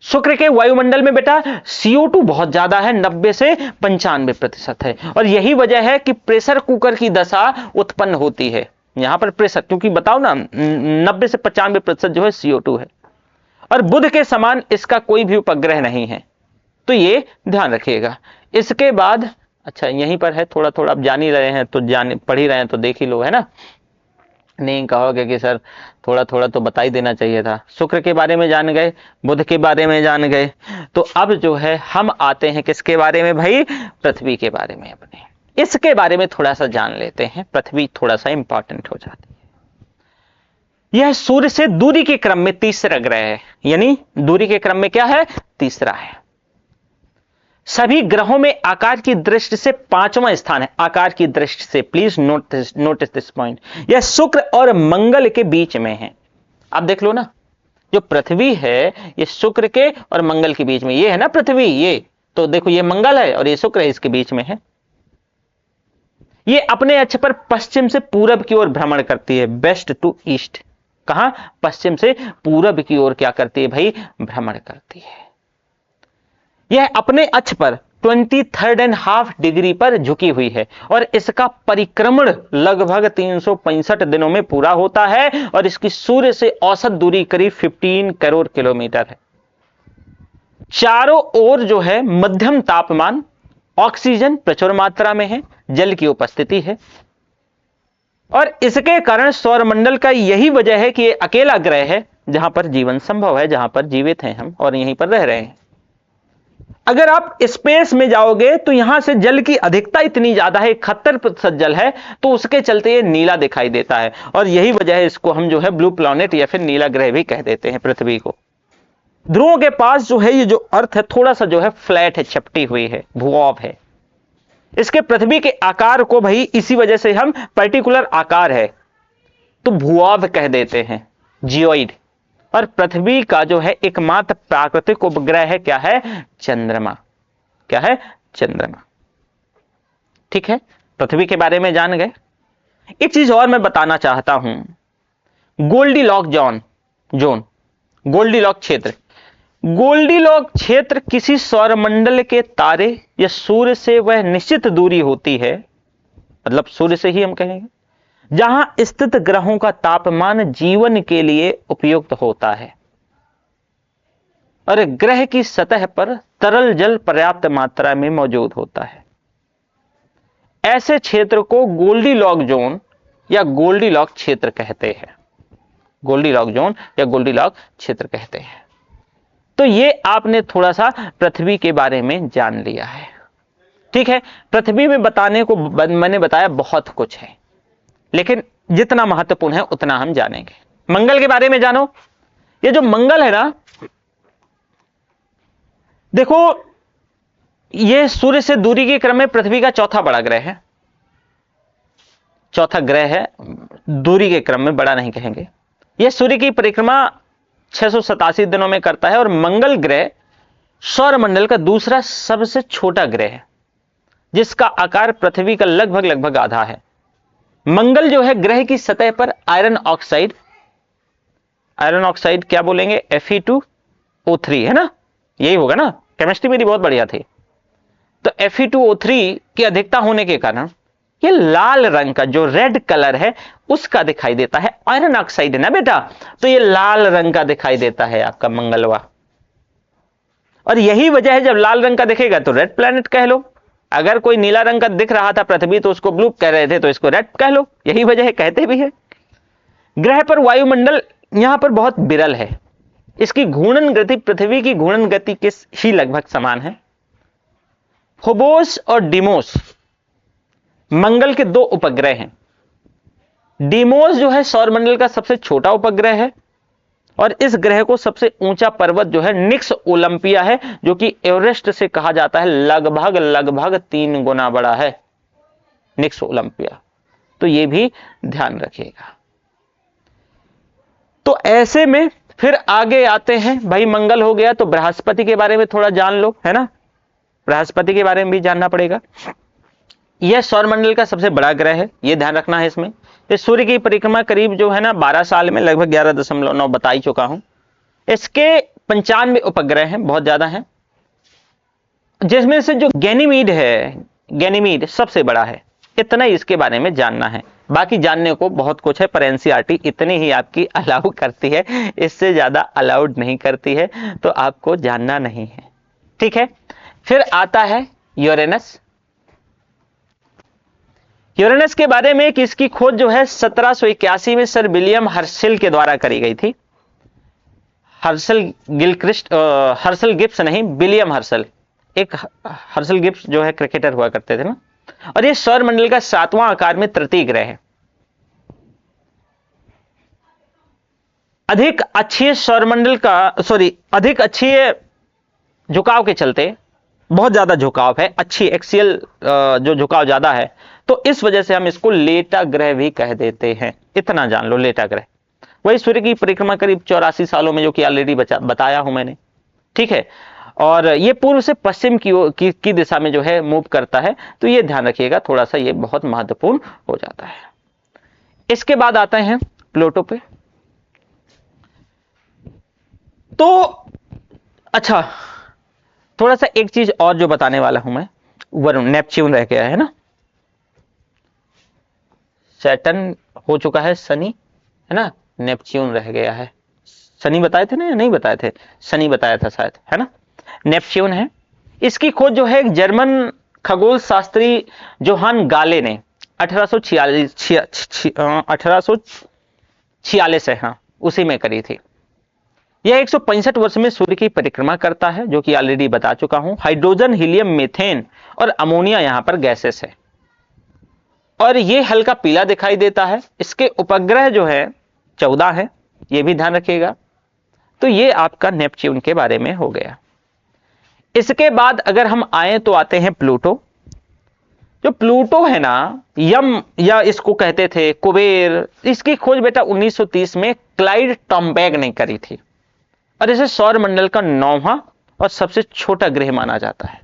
शुक्र के वायुमंडल में बेटा CO2 बहुत ज्यादा है, 90 से 95% है, और यही वजह है कि प्रेशर कुकर की दशा उत्पन्न होती है। यहां पर प्रेशर, क्योंकि बताओ ना 90 से 95% जो है CO2 है, और बुध के समान इसका कोई भी उपग्रह नहीं है, तो ये ध्यान रखिएगा। इसके बाद अच्छा यहीं पर है, थोड़ा थोड़ा आप जान ही रहे हैं, तो पढ़ ही रहे हैं तो देख ही लो, है ना। नहीं कहोगे कि सर थोड़ा थोड़ा तो बता ही देना चाहिए था। शुक्र के बारे में जान गए, बुध के बारे में जान गए, तो अब जो है हम आते हैं किसके बारे में भाई? पृथ्वी के बारे में। अपने इसके बारे में थोड़ा सा जान लेते हैं। पृथ्वी थोड़ा सा इंपॉर्टेंट हो जाती है। यह सूर्य से दूरी के क्रम में तीसरा ग्रह है, यानी दूरी के क्रम में क्या है? तीसरा है। सभी ग्रहों में आकार की दृष्टि से 5वां स्थान है। आकार की दृष्टि से, प्लीज नोटिस दिस पॉइंट। यह शुक्र और मंगल के बीच में है। आप देख लो ना, जो पृथ्वी है ये शुक्र के और मंगल के बीच में, ये है ना पृथ्वी, ये तो देखो ये मंगल है और ये शुक्र है, इसके बीच में है। ये अपने अक्ष पर पश्चिम से पूरब की ओर भ्रमण करती है, वेस्ट टू ईस्ट। कहां? पश्चिम से पूरब की ओर क्या करती है भाई? भ्रमण करती है। यह अपने अक्ष पर 23.5 डिग्री पर झुकी हुई है, और इसका परिक्रमण लगभग 365 दिनों में पूरा होता है, और इसकी सूर्य से औसत दूरी करीब 15 करोड़ किलोमीटर है। चारों ओर जो है मध्यम तापमान, ऑक्सीजन प्रचुर मात्रा में है, जल की उपस्थिति है, और इसके कारण सौरमंडल का यही वजह है कि यह अकेला ग्रह है जहां पर जीवन संभव है, जहां पर जीवित हैं हम और यहीं पर रह रहे हैं। अगर आप स्पेस में जाओगे तो यहां से जल की अधिकता इतनी ज्यादा है, 71% जल है, तो उसके चलते ये नीला दिखाई देता है और यही वजह है इसको हम जो है ब्लू प्लैनेट या फिर नीला ग्रह भी कह देते हैं पृथ्वी को। ध्रुवों के पास जो है ये जो अर्थ है थोड़ा सा जो है फ्लैट है, चपटी हुई है, भूओब है। इसके पृथ्वी के आकार को भाई इसी वजह से हम पर्टिकुलर आकार है तो भूओब कह देते हैं, जियोइड। और पृथ्वी का जो है एकमात्र प्राकृतिक उपग्रह है क्या है? चंद्रमा। क्या है? चंद्रमा। ठीक है, पृथ्वी के बारे में जान गए। एक चीज और मैं बताना चाहता हूं, गोल्डीलॉक जोन, गोल्डीलॉक क्षेत्र। गोल्डीलॉक क्षेत्र किसी सौरमंडल के तारे या सूर्य से वह निश्चित दूरी होती है, मतलब सूर्य से ही हम कहेंगे, जहां स्थित ग्रहों का तापमान जीवन के लिए उपयुक्त होता है और ग्रह की सतह पर तरल जल पर्याप्त मात्रा में मौजूद होता है। ऐसे क्षेत्र को गोल्डीलॉक जोन या गोल्डीलॉक क्षेत्र कहते हैं। गोल्डीलॉक जोन या गोल्डीलॉक क्षेत्र कहते हैं। तो ये आपने थोड़ा सा पृथ्वी के बारे में जान लिया है। ठीक है, पृथ्वी में बताने को मैंने बताया बहुत कुछ है, लेकिन जितना महत्वपूर्ण है उतना हम जानेंगे। मंगल के बारे में जानो। ये जो मंगल है ना, देखो ये सूर्य से दूरी के क्रम में पृथ्वी का चौथा बड़ा ग्रह है, चौथा ग्रह है, दूरी के क्रम में, बड़ा नहीं कहेंगे। यह सूर्य की परिक्रमा 687 दिनों में करता है और मंगल ग्रह सौरमंडल का दूसरा सबसे छोटा ग्रह है, जिसका आकार पृथ्वी का लगभग आधा है। मंगल जो है ग्रह की सतह पर आयरन ऑक्साइड क्या बोलेंगे? Fe2O3 है ना, यही होगा ना, केमिस्ट्री मेरी बहुत बढ़िया थी। तो Fe2O3 की अधिकता होने के कारण ये लाल रंग का जो रेड कलर है उसका दिखाई देता है। आयरन ऑक्साइड है ना बेटा, तो ये लाल रंग का दिखाई देता है आपका मंगलवा। और यही वजह है जब लाल रंग का दिखेगा तो रेड प्लैनेट कह लो, अगर कोई नीला रंग का दिख रहा था पृथ्वी तो उसको ब्लू कह रहे थे, तो इसको रेड कह लो, यही वजह है, कहते भी है। ग्रह पर वायुमंडल यहां पर बहुत विरल है। इसकी घूर्णन गति पृथ्वी की घूर्णन गति के ही लगभग समान है। फोबोस और डिमोस मंगल के दो उपग्रह हैं। डिमोस जो है सौरमंडल का सबसे छोटा उपग्रह है और इस ग्रह को सबसे ऊंचा पर्वत जो है निक्स ओलंपिया है, जो कि एवरेस्ट से कहा जाता है लगभग 3 गुना बड़ा है निक्स ओलंपिया। तो यह भी ध्यान रखिएगा। तो ऐसे में फिर आगे आते हैं, भाई मंगल हो गया तो बृहस्पति के बारे में थोड़ा जान लो, है ना, बृहस्पति के बारे में भी जानना पड़ेगा। यह सौरमंडल का सबसे बड़ा ग्रह है, यह ध्यान रखना है इसमें। इस सूर्य की परिक्रमा करीब जो है ना 12 साल में लगभग 11.9 बता ही चुका हूं। इसके 95 उपग्रह हैं, बहुत ज्यादा हैं, जिसमें से जो गैनीमीड है, गैनीमीड सबसे बड़ा है। इतना ही इसके बारे में जानना है, बाकी जानने को बहुत कुछ है, पर एनसीईआरटी इतनी ही आपकी अलाउ करती है, इससे ज्यादा अलाउड नहीं करती है, तो आपको जानना नहीं है। ठीक है, फिर आता है यूरेनस। यूरेनस के बारे में कि इसकी खोज जो है 1781 में सर विलियम हर्शल के द्वारा करी गई थी। हर्शल गिब्स नहीं, विलियम हर्शल। एक हर्शल गिब्स जो है क्रिकेटर हुआ करते थे ना। और ये सौरमंडल का 7वां आकार में तृतीय ग्रह है। अधिक अच्छी झुकाव के चलते, बहुत ज्यादा झुकाव है, अच्छी एक्सियल जो झुकाव ज्यादा है, तो इस वजह से हम इसको लेटा ग्रह भी कह देते हैं। इतना जान लो, लेटा ग्रह। वही सूर्य की परिक्रमा करीब 84 सालों में, जो कि ऑलरेडी बताया हूं मैंने। ठीक है, और ये पूर्व से पश्चिम की दिशा में जो है मूव करता है, तो ये ध्यान रखिएगा, थोड़ा सा ये बहुत महत्वपूर्ण हो जाता है। इसके बाद आते हैं प्लूटो पे। तो अच्छा, थोड़ा सा एक चीज और जो बताने वाला हूं मैं, वरुण, नेपच्यून रह गया है ना, सैटर्न हो चुका है, शनि है ना, नेपच्यून रह गया है। शनि बताए थे ना या नहीं बताए थे? शनि बताया था शायद, है ना, नेपच्यून है। इसकी खोज जो है एक जर्मन खगोल शास्त्री जोहान गाले ने 1846 है, हाँ, उसी में करी थी। यह 165 वर्ष में सूर्य की परिक्रमा करता है, जो कि ऑलरेडी बता चुका हूं। हाइड्रोजन, हीलियम, मीथेन और अमोनिया यहां पर गैसेस है, और यह हल्का पीला दिखाई देता है। इसके उपग्रह जो है 14 है, यह भी ध्यान रखिएगा। तो ये आपका नेपच्यून के बारे में हो गया। इसके बाद अगर हम आए तो आते हैं प्लूटो। जो प्लूटो है ना, यम या इसको कहते थे कुबेर, इसकी खोज बेटा 1930 में क्लाइड टॉम्बैग ने करी थी, और इसे सौर मंडल का 9वां और सबसे छोटा ग्रह माना जाता है।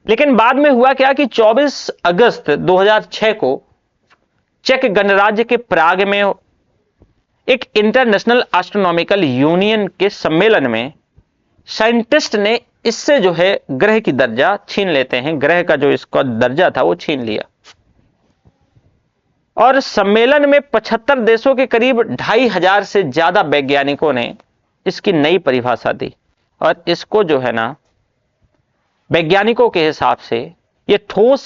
लेकिन बाद में हुआ क्या कि 24 अगस्त 2006 को चेक गणराज्य के प्राग में एक इंटरनेशनल एस्ट्रोनॉमिकल यूनियन के सम्मेलन में साइंटिस्ट ने इससे जो है ग्रह की दर्जा छीन लेते हैं, ग्रह का जो इसका दर्जा था वो छीन लिया, और सम्मेलन में 75 देशों के करीब 2500 से ज्यादा वैज्ञानिकों ने इसकी नई परिभाषा दी। और इसको जो है ना, वैज्ञानिकों के हिसाब से यह ठोस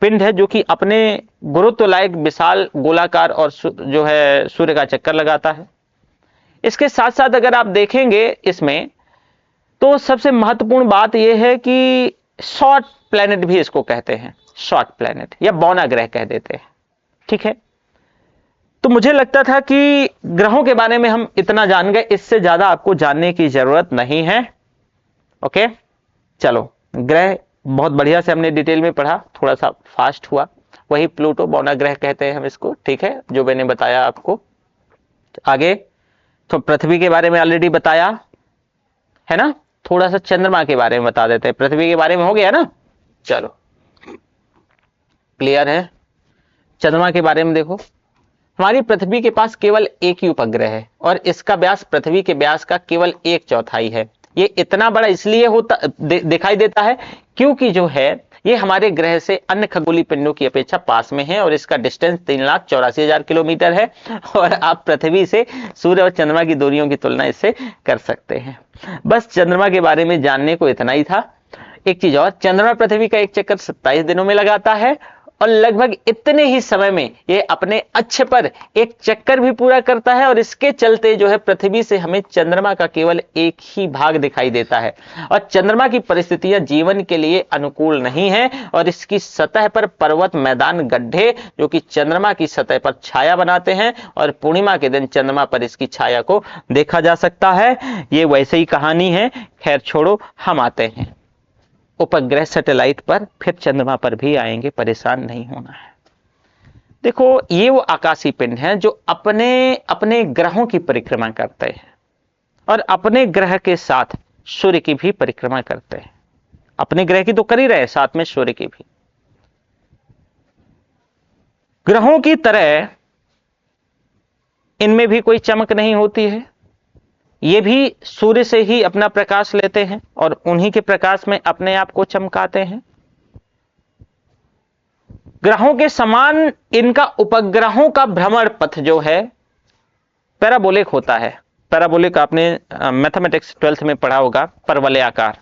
पिंड है, जो कि अपने गुरुत्व लायक विशाल गोलाकार और जो है सूर्य का चक्कर लगाता है। इसके साथ साथ अगर आप देखेंगे इसमें, तो सबसे महत्वपूर्ण बात यह है कि शॉर्ट प्लैनेट भी इसको कहते हैं, शॉर्ट प्लैनेट या बौना ग्रह कह देते हैं। ठीक है, तो मुझे लगता था कि ग्रहों के बारे में हम इतना जान गए, इससे ज्यादा आपको जानने की जरूरत नहीं है। ओके, चलो, ग्रह बहुत बढ़िया से हमने डिटेल में पढ़ा, थोड़ा सा फास्ट हुआ। वही प्लूटो बौना ग्रह कहते हैं हम इसको, ठीक है, जो मैंने बताया आपको। आगे तो पृथ्वी के बारे में ऑलरेडी बताया है ना, थोड़ा सा चंद्रमा के बारे में बता देते हैं। पृथ्वी के बारे में हो गया ना, चलो क्लियर है। चंद्रमा के बारे में देखो, हमारी पृथ्वी के पास केवल एक ही उपग्रह है, और इसका व्यास पृथ्वी के व्यास का केवल 1/4 है। ये इतना बड़ा इसलिए होता दिखाई देता है क्योंकि जो है ये हमारे ग्रह से अन्य खगोलीय पिंडों की अपेक्षा पास में है, और इसका डिस्टेंस 3,84,000 किलोमीटर है। और आप पृथ्वी से सूर्य और चंद्रमा की दूरियों की तुलना इससे कर सकते हैं। बस चंद्रमा के बारे में जानने को इतना ही था। एक चीज और, चंद्रमा पृथ्वी का एक चक्कर 27 दिनों में लगाता है, और लगभग इतने ही समय में ये अपने अक्ष पर एक चक्कर भी पूरा करता है, और इसके चलते जो है पृथ्वी से हमें चंद्रमा का केवल एक ही भाग दिखाई देता है। और चंद्रमा की परिस्थितियां जीवन के लिए अनुकूल नहीं है, और इसकी सतह पर पर्वत, मैदान, गड्ढे जो कि चंद्रमा की सतह पर छाया बनाते हैं, और पूर्णिमा के दिन चंद्रमा पर इसकी छाया को देखा जा सकता है। ये वैसे ही कहानी है। खैर छोड़ो, हम आते हैं उपग्रह सैटेलाइट पर, फिर चंद्रमा पर भी आएंगे, परेशान नहीं होना है। देखो, ये वो आकाशीय पिंड हैं जो अपने अपने ग्रहों की परिक्रमा करते हैं, और अपने ग्रह के साथ सूर्य की भी परिक्रमा करते हैं। अपने ग्रह की तो कर ही रहे, साथ में सूर्य की भी। ग्रहों की तरह इनमें भी कोई चमक नहीं होती है, ये भी सूर्य से ही अपना प्रकाश लेते हैं, और उन्हीं के प्रकाश में अपने आप को चमकाते हैं। ग्रहों के समान इनका उपग्रहों का भ्रमण पथ जो है पैराबोलिक होता है। पैराबोलिक आपने मैथमेटिक्स 12th में पढ़ा होगा, परवलयाकार,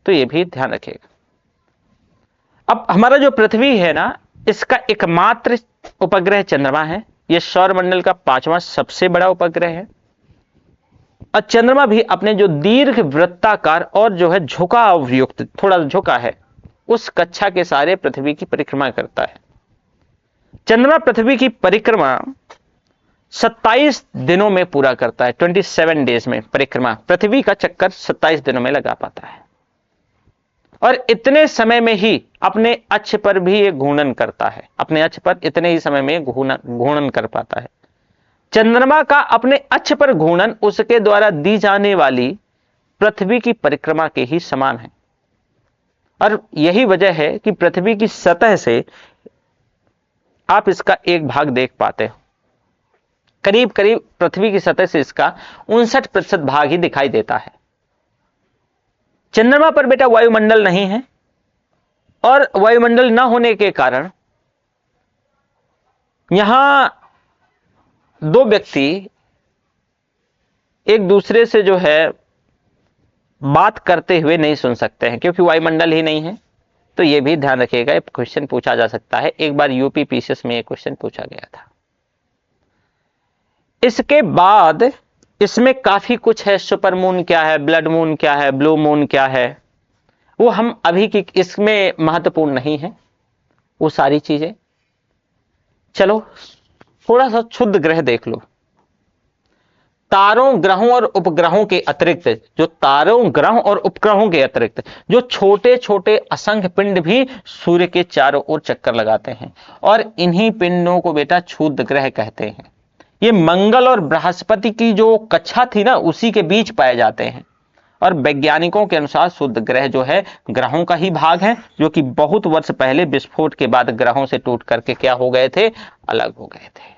तो ये भी ध्यान रखिएगा। अब हमारा जो पृथ्वी है ना, इसका एकमात्र उपग्रह चंद्रमा है। यह सौरमंडल का 5वां सबसे बड़ा उपग्रह है, और चंद्रमा भी अपने जो दीर्घ वृत्ताकार और जो है झुकाव युक्त, थोड़ा झुका है, उस कक्षा के सारे पृथ्वी की परिक्रमा करता है। चंद्रमा पृथ्वी की परिक्रमा 27 दिनों में पूरा करता है। 27 डेज में परिक्रमा, पृथ्वी का चक्कर 27 दिनों में लगा पाता है, और इतने समय में ही अपने अक्ष पर भी ये घूर्णन करता है। अपने अक्ष पर इतने ही समय में घूर्णन कर पाता है। चंद्रमा का अपने अक्ष पर घूर्णन उसके द्वारा दी जाने वाली पृथ्वी की परिक्रमा के ही समान है, और यही वजह है कि पृथ्वी की सतह से आप इसका एक भाग देख पाते हो। करीब करीब पृथ्वी की सतह से इसका 59% भाग ही दिखाई देता है। चंद्रमा पर बेटा वायुमंडल नहीं है, और वायुमंडल न होने के कारण यहां दो व्यक्ति एक दूसरे से जो है बात करते हुए नहीं सुन सकते हैं, क्योंकि वायुमंडल ही नहीं है। तो यह भी ध्यान रखिएगा, एक क्वेश्चन पूछा जा सकता है। एक बार यूपी पीसीएस में एक क्वेश्चन पूछा गया था। इसके बाद इसमें काफी कुछ है, सुपर मून क्या है, ब्लड मून क्या है, ब्लू मून क्या है, वो हम अभी की इसमें महत्वपूर्ण नहीं है वो सारी चीजें। चलो थोड़ा सा क्षुद्र ग्रह देख लो। तारों, ग्रहों और उपग्रहों के अतिरिक्त, जो तारों, ग्रहों और उपग्रहों के अतिरिक्त जो छोटे छोटे असंख्य पिंड भी सूर्य के चारों ओर चक्कर लगाते हैं, और इन्हीं पिंडों को बेटा क्षुद्र ग्रह कहते हैं। ये मंगल और बृहस्पति की जो कक्षा थी ना, उसी के बीच पाए जाते हैं। और वैज्ञानिकों के अनुसार क्षुद्र ग्रह जो है ग्रहों का ही भाग है, जो कि बहुत वर्ष पहले विस्फोट के बाद ग्रहों से टूट करके क्या हो गए थे, अलग हो गए थे।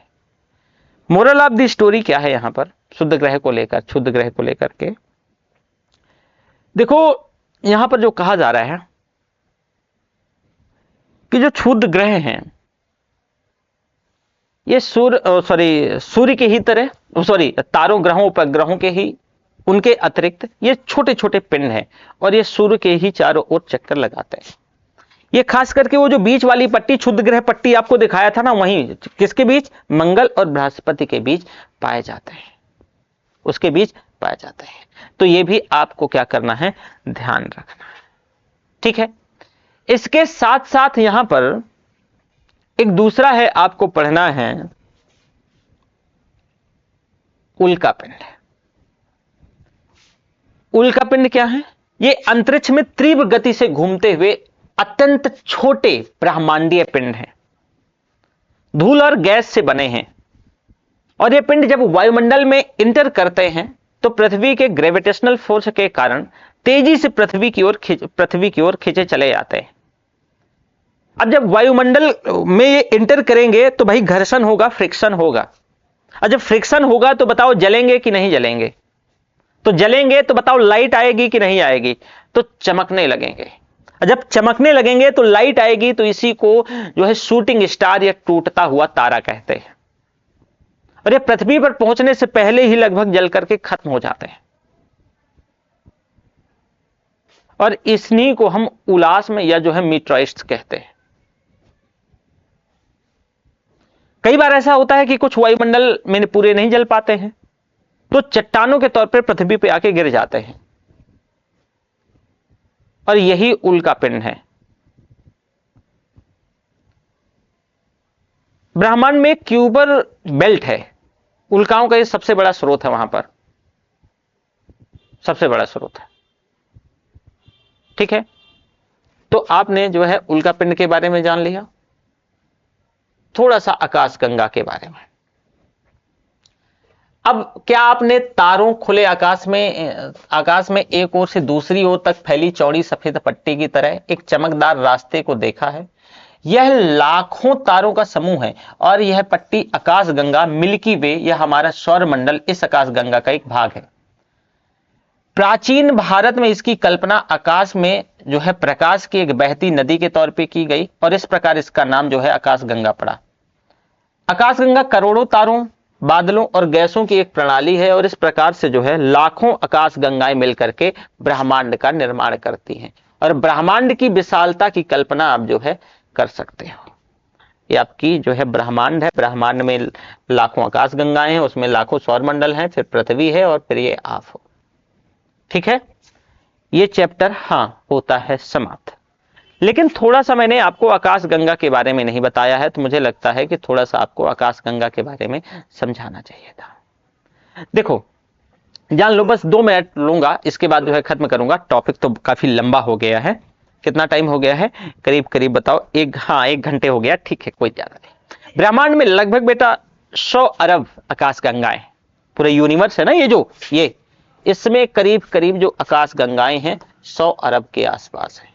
मोरल ऑफ द स्टोरी क्या है यहां पर क्षुद्र ग्रह को लेकर, क्षुद्र ग्रह को लेकर के देखो, यहां पर जो कहा जा रहा है कि जो क्षुद्र ग्रह हैं ये सूर्य के ही तरह, तारों, ग्रहों, उपग्रहों के ही, उनके अतिरिक्त ये छोटे छोटे पिंड हैं और ये सूर्य के ही चारों ओर चक्कर लगाते हैं। ये खास करके वो जो बीच वाली पट्टी, क्षुद्र ग्रह पट्टी आपको दिखाया था ना, वहीं किसके बीच, मंगल और बृहस्पति के बीच पाए जाते हैं, उसके बीच पाए जाते हैं। तो ये भी आपको क्या करना है, ध्यान रखना है, ठीक है। इसके साथ साथ यहां पर एक दूसरा है, आपको पढ़ना है उल्का पिंड। उल्का पिंड क्या है, ये अंतरिक्ष में तीव्र गति से घूमते हुए अत्यंत छोटे ब्रह्मांडीय पिंड हैं, धूल और गैस से बने हैं। और ये पिंड जब वायुमंडल में इंटर करते हैं तो पृथ्वी के ग्रेविटेशनल फोर्स के कारण तेजी से पृथ्वी की ओर खींचे चले जाते हैं। अब जब वायुमंडल में ये इंटर करेंगे तो भाई घर्षण होगा, फ्रिक्शन होगा। और जब फ्रिक्शन होगा तो बताओ जलेंगे कि नहीं जलेंगे, तो जलेंगे तो बताओ लाइट आएगी कि नहीं आएगी, तो चमकने लगेंगे। जब चमकने लगेंगे तो लाइट आएगी, तो इसी को जो है शूटिंग स्टार या टूटता हुआ तारा कहते हैं। और ये पृथ्वी पर पहुंचने से पहले ही लगभग जल करके खत्म हो जाते हैं। और इन्हीं को हम उलास में या जो है मीटरॉइड्स कहते हैं। कई बार ऐसा होता है कि कुछ वायुमंडल में पूरे नहीं जल पाते हैं, तो चट्टानों के तौर पर पृथ्वी पे आके गिर जाते हैं, और यही उल्का पिंड है। ब्रह्मांड में क्यूबर बेल्ट है, उल्काओं का ये सबसे बड़ा स्रोत है, वहां पर सबसे बड़ा स्रोत है, ठीक है। तो आपने जो है उल्का पिंड के बारे में जान लिया। थोड़ा सा आकाशगंगा के बारे में। अब क्या आपने तारों, खुले आकाश में एक ओर से दूसरी ओर तक फैली चौड़ी सफेद पट्टी की तरह एक चमकदार रास्ते को देखा है? यह लाखों तारों का समूह है और यह पट्टी आकाशगंगा, मिल्की वे, यह हमारा सौरमंडल इस आकाशगंगा का एक भाग है। प्राचीन भारत में इसकी कल्पना आकाश में जो है प्रकाश की एक बहती नदी के तौर पे की गई और इस प्रकार इसका नाम जो है आकाशगंगा पड़ा। आकाशगंगा करोड़ों तारों, बादलों और गैसों की एक प्रणाली है और इस प्रकार से जो है लाखों आकाशगंगाएं मिलकर के ब्रह्मांड का निर्माण करती हैं और ब्रह्मांड की विशालता की कल्पना आप जो है कर सकते हो। ये आपकी जो है ब्रह्मांड है, ब्रह्मांड में लाखों आकाशगंगाएं हैं, उसमें लाखों सौरमंडल हैं, फिर पृथ्वी है और फिर ये आप हो, ठीक है। ये चैप्टर होता है समाप्त। लेकिन थोड़ा सा मैंने आपको आकाशगंगा के बारे में नहीं बताया है, तो मुझे लगता है कि थोड़ा सा आपको आकाशगंगा के बारे में समझाना चाहिए था। देखो जान लो, बस 2 मिनट लूंगा, इसके बाद जो है खत्म करूंगा। टॉपिक तो काफी लंबा हो गया है। कितना टाइम हो गया है? करीब करीब बताओ, 1 घंटे हो गया, ठीक है, कोई ज्यादा नहीं। ब्रह्मांड में लगभग बेटा 100 अरब आकाशगंगाएं, पूरे यूनिवर्स है ना ये इसमें करीब करीब जो आकाशगंगाएं हैं 100 अरब के आसपास है।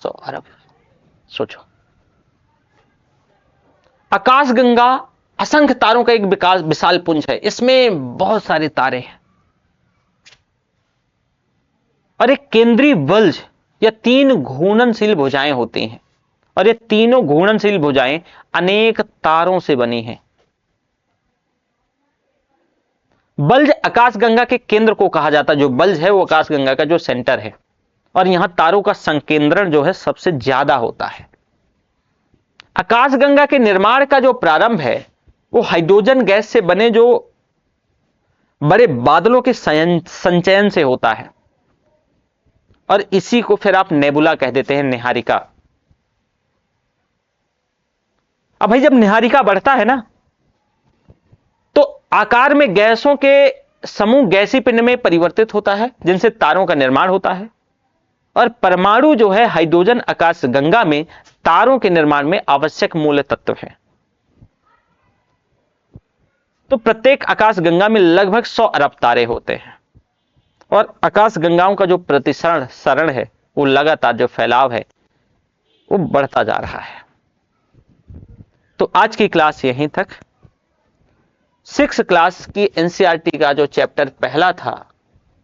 100 अरब, सोचो। आकाशगंगा असंख्य तारों का एक विशाल पुंज है, इसमें बहुत सारे तारे हैं और एक केंद्रीय बल्ज या 3 घूर्णनशील भुजाएं होती हैं और ये तीनों घूर्णनशील भुजाएं अनेक तारों से बनी हैं। बल्ज आकाशगंगा के केंद्र को कहा जाता है। जो बल्ज है वो आकाशगंगा का जो सेंटर है और यहां तारों का संकेंद्रण जो है सबसे ज्यादा होता है। आकाशगंगा के निर्माण का जो प्रारंभ है वो हाइड्रोजन गैस से बने जो बड़े बादलों के संचयन से होता है, और इसी को फिर आप नेबुला कह देते हैं, निहारिका। अब भाई जब निहारिका बढ़ता है ना, तो आकार में गैसों के समूह गैसीय पिंड में परिवर्तित होता है, जिनसे तारों का निर्माण होता है, और परमाणु जो है हाइड्रोजन आकाश गंगा में तारों के निर्माण में आवश्यक मूल तत्व है। तो प्रत्येक आकाश गंगा में लगभग 100 अरब तारे होते हैं, और आकाश गंगाओं का जो प्रतिसरण है, वो लगातार जो फैलाव है वो बढ़ता जा रहा है। तो आज की क्लास यहीं तक। 6 क्लास की एनसीईआरटी का जो चैप्टर पहला था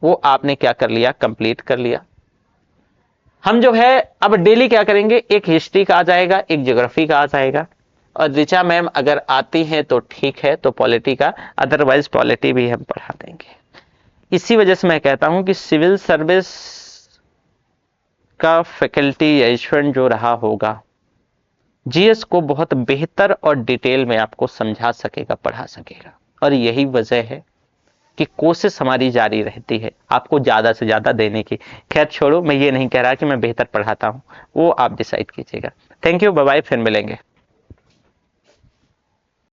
वो आपने क्या कर लिया, कंप्लीट कर लिया। हम जो है अब डेली क्या करेंगे, एक हिस्ट्री का आ जाएगा, एक ज्योग्राफी का आ जाएगा, और ऋचा मैम अगर आती हैं तो ठीक है, तो पॉलिटी का, अदरवाइज पॉलिटी भी हम पढ़ा देंगे। इसी वजह से मैं कहता हूं कि सिविल सर्विस का फैकल्टी या स्टूडेंट जो रहा होगा, जीएस को बहुत बेहतर और डिटेल में आपको समझा सकेगा, पढ़ा सकेगा, और यही वजह है कि कोशिश हमारी जारी रहती है आपको ज्यादा से ज्यादा देने की। खैर छोड़ो, मैं ये नहीं कह रहा कि मैं बेहतर पढ़ाता हूं, वो आप डिसाइड कीजिएगा। थैंक यू, बाय बाय, फिर मिलेंगे।